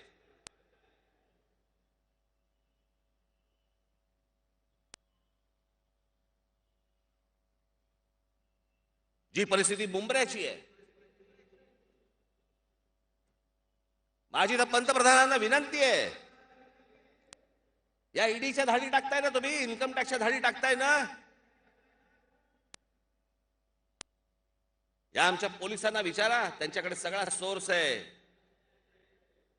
जी परिस्थिती मुंबऱ्याची आहे, माझी तर पंतप्रधानांना विनंती आहे, या ईडीच्या धाडी टाकताय ना तुम्ही, इन्कम टॅक्सच्या धाडी टाकताय ना, या आमच्या पोलिसांना विचारा, त्यांच्याकडे सगळा सोर्स आहे.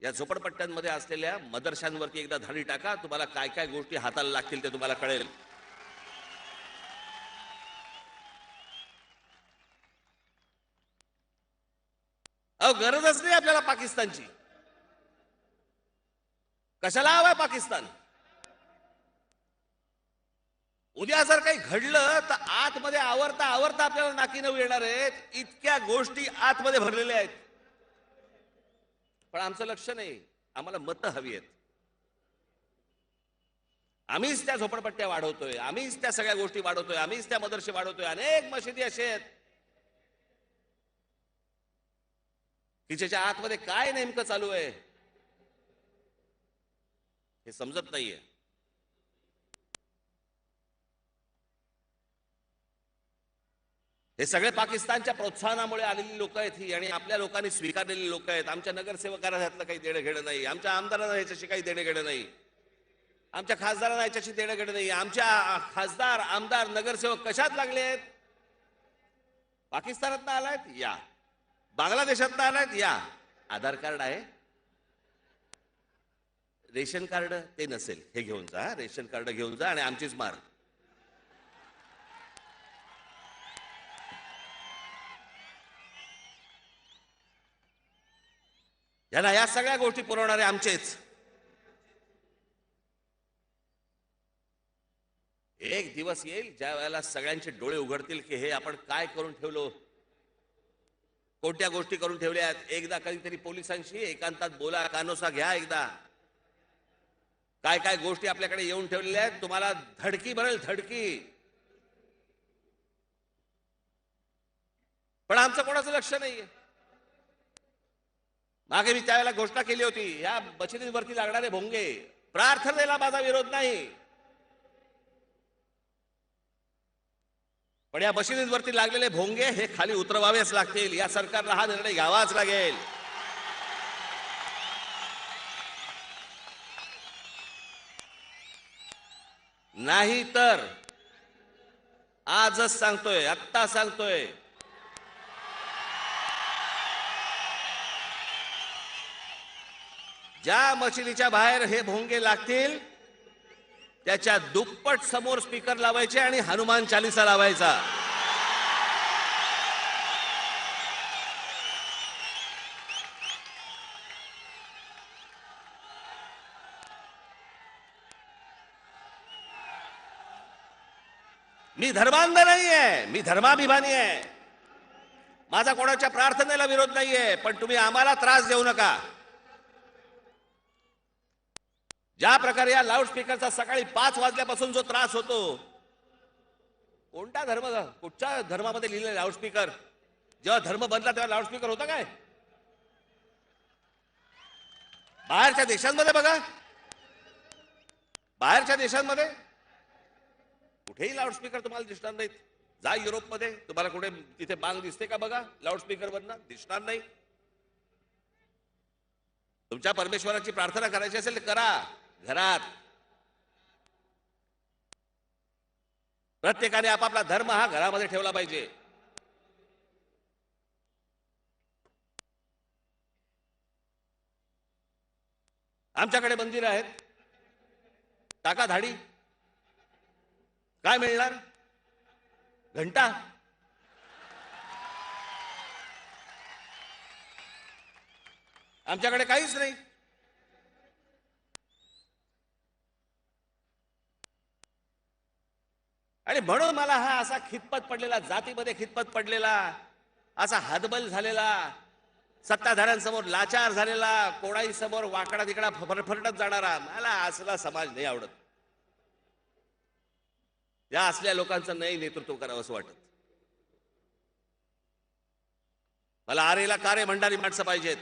या झोपडपट्ट्यांमध्ये असलेल्या मदरशांवरती एकदा धाडी टाका, तुम्हाला काय काय गोष्टी हाताला लागतील ते तुम्हाला कळेल. गरजच नाही आपल्याला पाकिस्तानची. कशाला हवाय पाकिस्तान. उद्या जर काही घडलं तर आतमध्ये आवरता आवरता आपल्याला नाकी नऊ येणार आहेत. इतक्या गोष्टी आतमध्ये भरलेल्या आहेत, पण आमचं लक्ष नाही. आम्हाला मतं हवी आहेत. आम्हीच त्या झोपडपट्ट्या वाढवतोय, आम्हीच त्या सगळ्या गोष्टी वाढवतोय, आम्हीच त्या मदरसे वाढवतोय. अनेक मशिदी असे आहेत की ज्याच्या आतमध्ये काय नेमकं चालू आहे हे समजत नाहीये. हे सगळे पाकिस्तानच्या प्रोत्साहनामुळे आलेली लोक आहेत ही, आणि आपल्या लोकांनी स्वीकारलेली लोक आहेत. आमच्या नगरसेवकांना ह्यातलं काही देणं घेणं नाही, आमच्या आमदारांना ह्याच्याशी काही देणं घेणं नाही, आमच्या खासदारांना ह्याच्याशी देणं घेणं नाही. आमच्या खासदार, आमदार, नगरसेवक कशात लागले आहेत? पाकिस्तानात आलायत या, बांगलादेशात आलायत या. आधार कार्ड आहे, रेशन कार्ड ते नसेल, हे घेऊन जा, रेशन कार्ड घेऊन जा आणि आमचीच मार. यांना या सगळ्या गोष्टी पुरवणारे आमचेच. एक दिवस येईल ज्या वेळेला सगळ्यांचे डोळे उघडतील की हे आपण काय करून ठेवलो, कोणत्या गोष्टी करून ठेवल्यात. एकदा कधीतरी पोलिसांशी एकांतात बोला, कानोसा घ्या एकदा. काय काय गोष्टी आपल्याकडे येऊन ठेवलेल्या आहेत, तुम्हाला धडकी भरेल, धडकी. पण आमचं कोणाचं लक्ष नाहीये. मागे मी त्यावेळेला घोषणा केली होती, या मशिदींवरती लागणारे भोंगे, प्रार्थनेला माझा विरोध नाही, पण या मशिदींवरती लागलेले भोंगे हे खाली उतरवावेच लागतील. या सरकारला हा निर्णय घ्यावाच लागेल. नाही तर आजच सांगतोय, आत्ता सांगतोय, ज्या मशिदीच्या बाहेर हे भोंगे लागतील त्याच्या दुप्पट समोर स्पीकर लावायचे आणि हनुमान चालीसा लावायचा. मी धर्मांध नाहीये, मी धर्माभिमानी आहे. माझा कोणाच्या प्रार्थनेला विरोध नाहीये, पण तुम्ही आम्हाला त्रास देऊ नका. ज्या प्रकारे या लाऊडस्पीकरचा सकाळी 5 वाजल्यापासून जो त्रास होतो, कोणत्या धर्म, कुठच्या धर्मामध्ये लिहिलेलं लाऊडस्पीकर? जेव्हा धर्म बनला तेव्हा लाऊडस्पीकर होता काय? बाहेरच्या देशांमध्ये बघा, बाहेरच्या देशांमध्ये कुठेही लाऊडस्पीकर तुम्हाला दिसणार नाहीत. जा युरोपमध्ये, तुम्हाला कुठे तिथे बांग दिसते का? बघा, लाऊडस्पीकर वरनं दिसणार नाही. तुमच्या परमेश्वराची प्रार्थना करायची असेल तर करा घरात. प्रत्येकाने आपापला धर्म हा घरामध्ये ठेवला पाहिजे. आमच्याकडे मंदिर आहेत, टाका धाडी. काय मिळणार? घंटा. आमच्याकडे काहीच नाही. आणि म्हणून मला हा असा खितपत पडलेला, जातीमध्ये खितपत पडलेला, असा हतबल झालेला, सत्ताधाऱ्यांसमोर लाचार झालेला, कोणाही समोर वाकडा तिकडा फरफरटत जाणारा, मला असला समाज नाही आवडत. या असल्या लोकांचं नाही नेतृत्व करावं असं वाटत. मला आरेला कारे म्हणणारी माणसं पाहिजेत.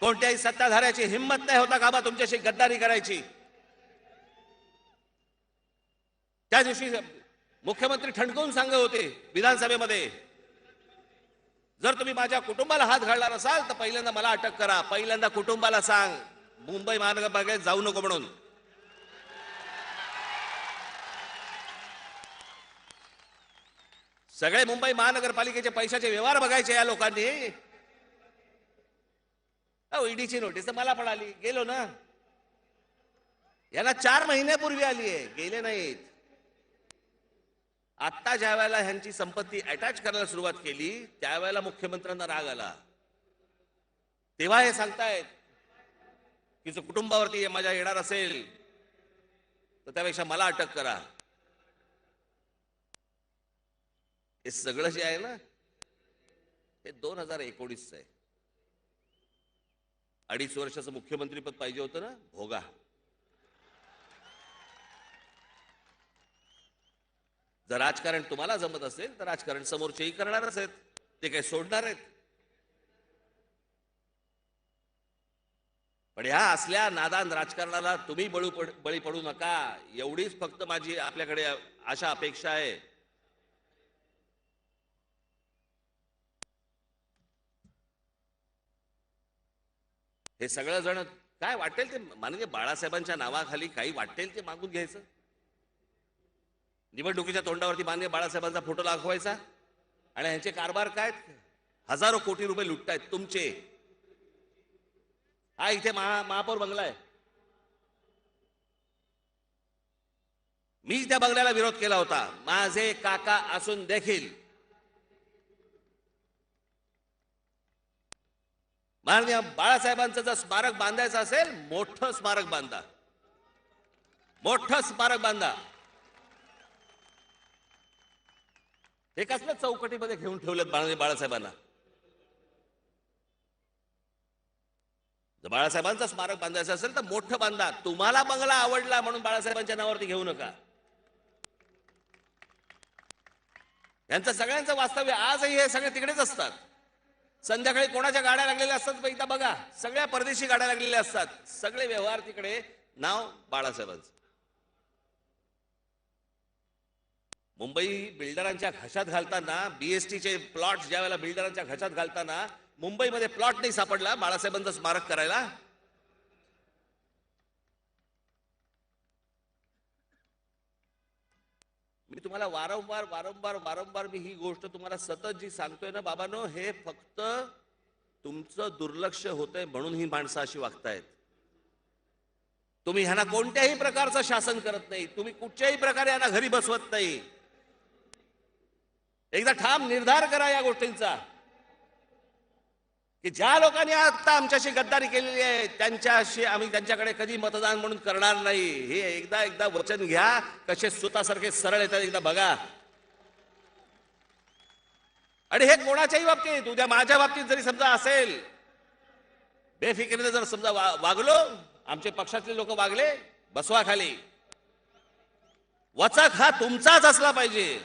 कोणत्याही सत्ताधाऱ्याची हिंमत नाही होता कामा तुमच्याशी गद्दारी करायची. त्या दिवशी मुख्यमंत्री ठणकावून सांगत होते विधानसभेमध्ये, जर तुम्ही माझ्या कुटुंबाला हात घालणार असाल तर पहिल्यांदा मला अटक करा, पहिल्यांदा कुटुंबाला सांग, मुंबई महानगरपालिकेत जाऊ नको म्हणून. सगळे मुंबई महानगरपालिकेचे पैशाचे व्यवहार बघायचे या लोकांनी. ईडीची नोटीस तर मला पण आली, गेलो ना. याला 4 महिन्यापूर्वी आली आहे, गेले नाहीत. आता ज्या वेळेला ह्यांची संपत्ती अटॅच करायला सुरुवात केली त्यावेळेला मुख्यमंत्र्यांना राग आला. तेव्हा हे सांगतायत की जर कुटुंबावरती माझ्या येणार असेल तर त्यापेक्षा मला अटक करा. हे सगळं जे आहे ना, हे 2019 आहे. 2.5 वर्षाचं मुख्यमंत्रीपद पाहिजे होतं ना, भोगा. जर राजकारण तुम्हाला जमत असेल तर राजकारण समोरचेही करणारच आहेत, ते काही सोडणार आहेत. पण ह्या असल्या नादान राजकारणाला तुम्ही बळी पडू नका, एवढीच फक्त माझी आपल्याकडे आशा अपेक्षा आहे. हे सगळं जण काय वाटेल ते माननीय बाळासाहेबांच्या नावाखाली काही वाटेल ते मागून घ्यायचं, निवडणुकीच्या तोंडावरती माननीय बाळासाहेबांचा फोटो दाखवायचा आणि ह्यांचे कारभार काय, हजारो कोटी रुपये लुटतायत तुमचे. हा इथे महापौर बंगला आहे. मी त्या बंगल्याला विरोध केला होता, माझे काका असून देखील. माननीय बाळासाहेबांचं जर स्मारक बांधायचं असेल, मोठं स्मारक बांधा, मोठं स्मारक बांधा. हे कसल्या चौकटीमध्ये घेऊन ठेवलेत माननीय बाळासाहेबांना. जर बाळासाहेबांचं स्मारक बांधायचं असेल तर मोठं बांधा. तुम्हाला बंगला आवडला म्हणून बाळासाहेबांच्या नावावरती घेऊ नका. यांचं सगळ्यांचं वास्तव्य आजही हे सगळे तिकडेच असतात. संध्याकाळी कोणाच्या गाड्या लागलेल्या असतात एकदा बघा, सगळ्या परदेशी गाड्या लागलेल्या असतात. सगळे व्यवहार तिकडे, नाव बाळासाहेबांचं. मुंबई बिल्डरांच्या घशात घालताना, बीएसटीचे प्लॉट ज्या वेळेला बिल्डरांच्या घशात घालताना मुंबईमध्ये प्लॉट नाही सापडला बाळासाहेबांचं स्मारक करायला. मी तुम्हाला वारंवार मी ही गोष्ट तुम्हाला सतत जी सांगतोय ना बाबांनो, हे फक्त तुमचं दुर्लक्ष होतंय म्हणून ही माणसं अशी वागतायत. तुम्ही ह्यांना कोणत्याही प्रकारचं शासन करत नाही, तुम्ही कुठच्याही प्रकारे यांना घरी बसवत नाही. एकदा ठाम निर्धार करा या गोष्टींचा, की ज्या लोकांनी आता आमच्याशी गद्दारी केलेली आहे त्यांच्याशी आम्ही त्यांच्याकडे कधी मतदान म्हणून करणार नाही. हे एकदा वचन घ्या. कसे सुतासारखे सरळ येतात एकदा बघा. आणि हे कोणाच्याही बाबतीत, उद्या माझ्या बाबतीत जरी समजा असेल, बेफिकिरीने जर समजा वागलो, आमचे पक्षातले लोक वागले, बसवा खाली. वचक हा तुमचाच असला पाहिजे.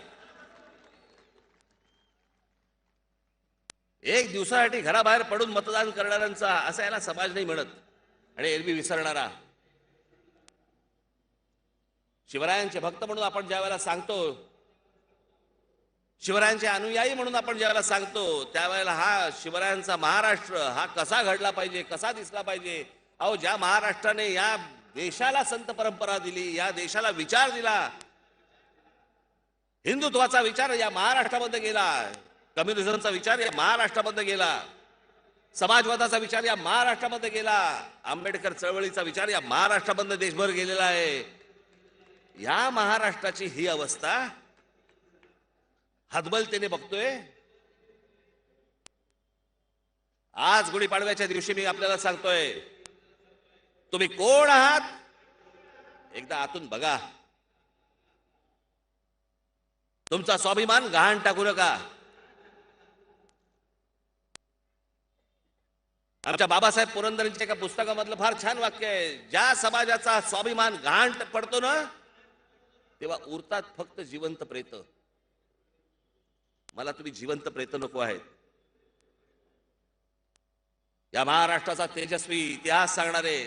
एक दिवसासाठी घराबाहेर पडून मतदान करणाऱ्यांचा असा याला समाज नाही म्हणत. आणि एरवी विसरणारा शिवरायांचे भक्त म्हणून आपण ज्या वेळेला सांगतो, शिवरायांचे अनुयायी म्हणून आपण ज्या वेळेला सांगतो, त्यावेळेला हा शिवरायांचा महाराष्ट्र हा कसा घडला पाहिजे, कसा दिसला पाहिजे. अहो, ज्या महाराष्ट्राने या देशाला संत परंपरा दिली, या देशाला विचार दिला, हिंदुत्वाचा विचार या महाराष्ट्रामध्ये गेला, कम्युनिझमचा विचार या महाराष्ट्रामध्ये गेला, समाजवादाचा विचार या महाराष्ट्रामध्ये गेला, आंबेडकर चळवळीचा विचार या महाराष्ट्रामध्ये देशभर गेलेला आहे. या महाराष्ट्राची ही अवस्था हतबलतेने बघतोय. आज गुढीपाडव्याच्या दिवशी मी आपल्याला सांगतोय, तुम्ही कोण आहात एकदा आतून बघा. तुमचा स्वाभिमान गहाण टाकू नका. आमच्या बाबासाहेब पुरंदरेंच्या एका पुस्तकामधलं फार छान वाक्य आहे, ज्या समाजाचा स्वाभिमान गहाण पडतो ना, तेव्हा उरतात फक्त जिवंत प्रेत. मला तुम्ही जिवंत प्रेत नको आहेत. या महाराष्ट्राचा तेजस्वी इतिहास सांगणारे,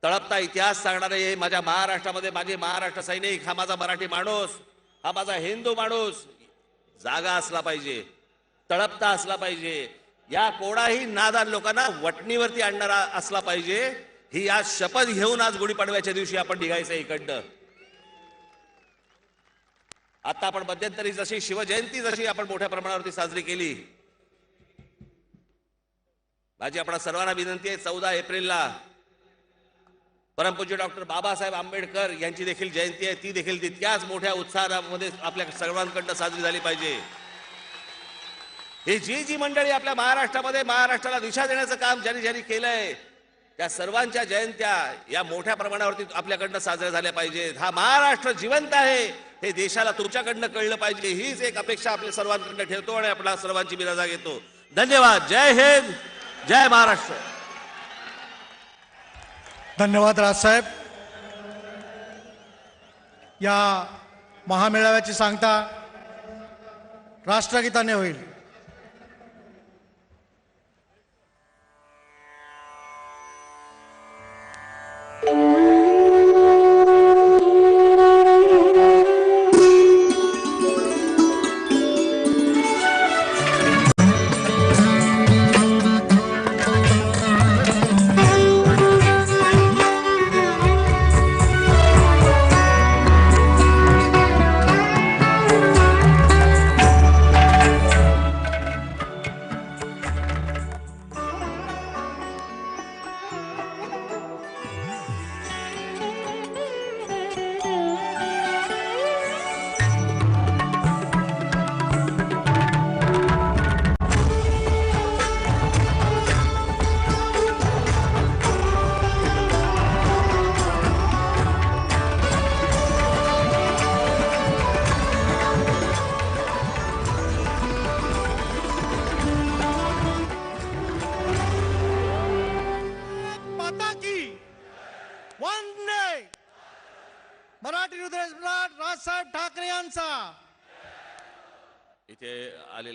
तळपता इतिहास सांगणारे, माझ्या महाराष्ट्रामध्ये माझे महाराष्ट्र सैनिक, हा माझा मराठी माणूस, हा माझा हिंदू माणूस जागा असला पाहिजे, तळपता असला पाहिजे. या कोणाही नादान लोकांना वटणीवरती आणणारा असला पाहिजे. ही आज शपथ घेऊन आज गुढीपाडव्याच्या दिवशी आपण निघायचं इकडनं. आता आपण मध्यंतरी जशी शिवजयंती जशी आपण मोठ्या प्रमाणावरती साजरी केली, माझी आपणा सर्वांना विनंती आहे, 14 एप्रिलला परमपूज्य डॉक्टर बाबासाहेब आंबेडकर यांची देखील जयंती आहे. ती देखील तितक्याच मोठ्या उत्साहामध्ये आपल्या सर्वांकडनं साजरी झाली पाहिजे. ही जी मंडळी आपल्या महाराष्ट्रामध्ये महाराष्ट्राला दिशा देण्याचं काम ज्यांनी केलंय, त्या सर्वांच्या जयंत्या या मोठ्या प्रमाणावरती आपल्याकडनं साजऱ्या झाल्या पाहिजेत. हा महाराष्ट्र जिवंत आहे. हे देशाला तुमच्याकडनं कळलं पाहिजे, हीच एक अपेक्षा आपल्या सर्वांकडनं ठेवतो आणि आपल्या सर्वांची मी रजा घेतो. धन्यवाद. जय हिंद, जय महाराष्ट्र. धन्यवाद राजसाहेब. या महामेळाव्याची सांगता राष्ट्रगीताने होईल. वंदे मराठी हृदय सम्राट राजसाहेब ठाकरे यांचा. इथे आलेले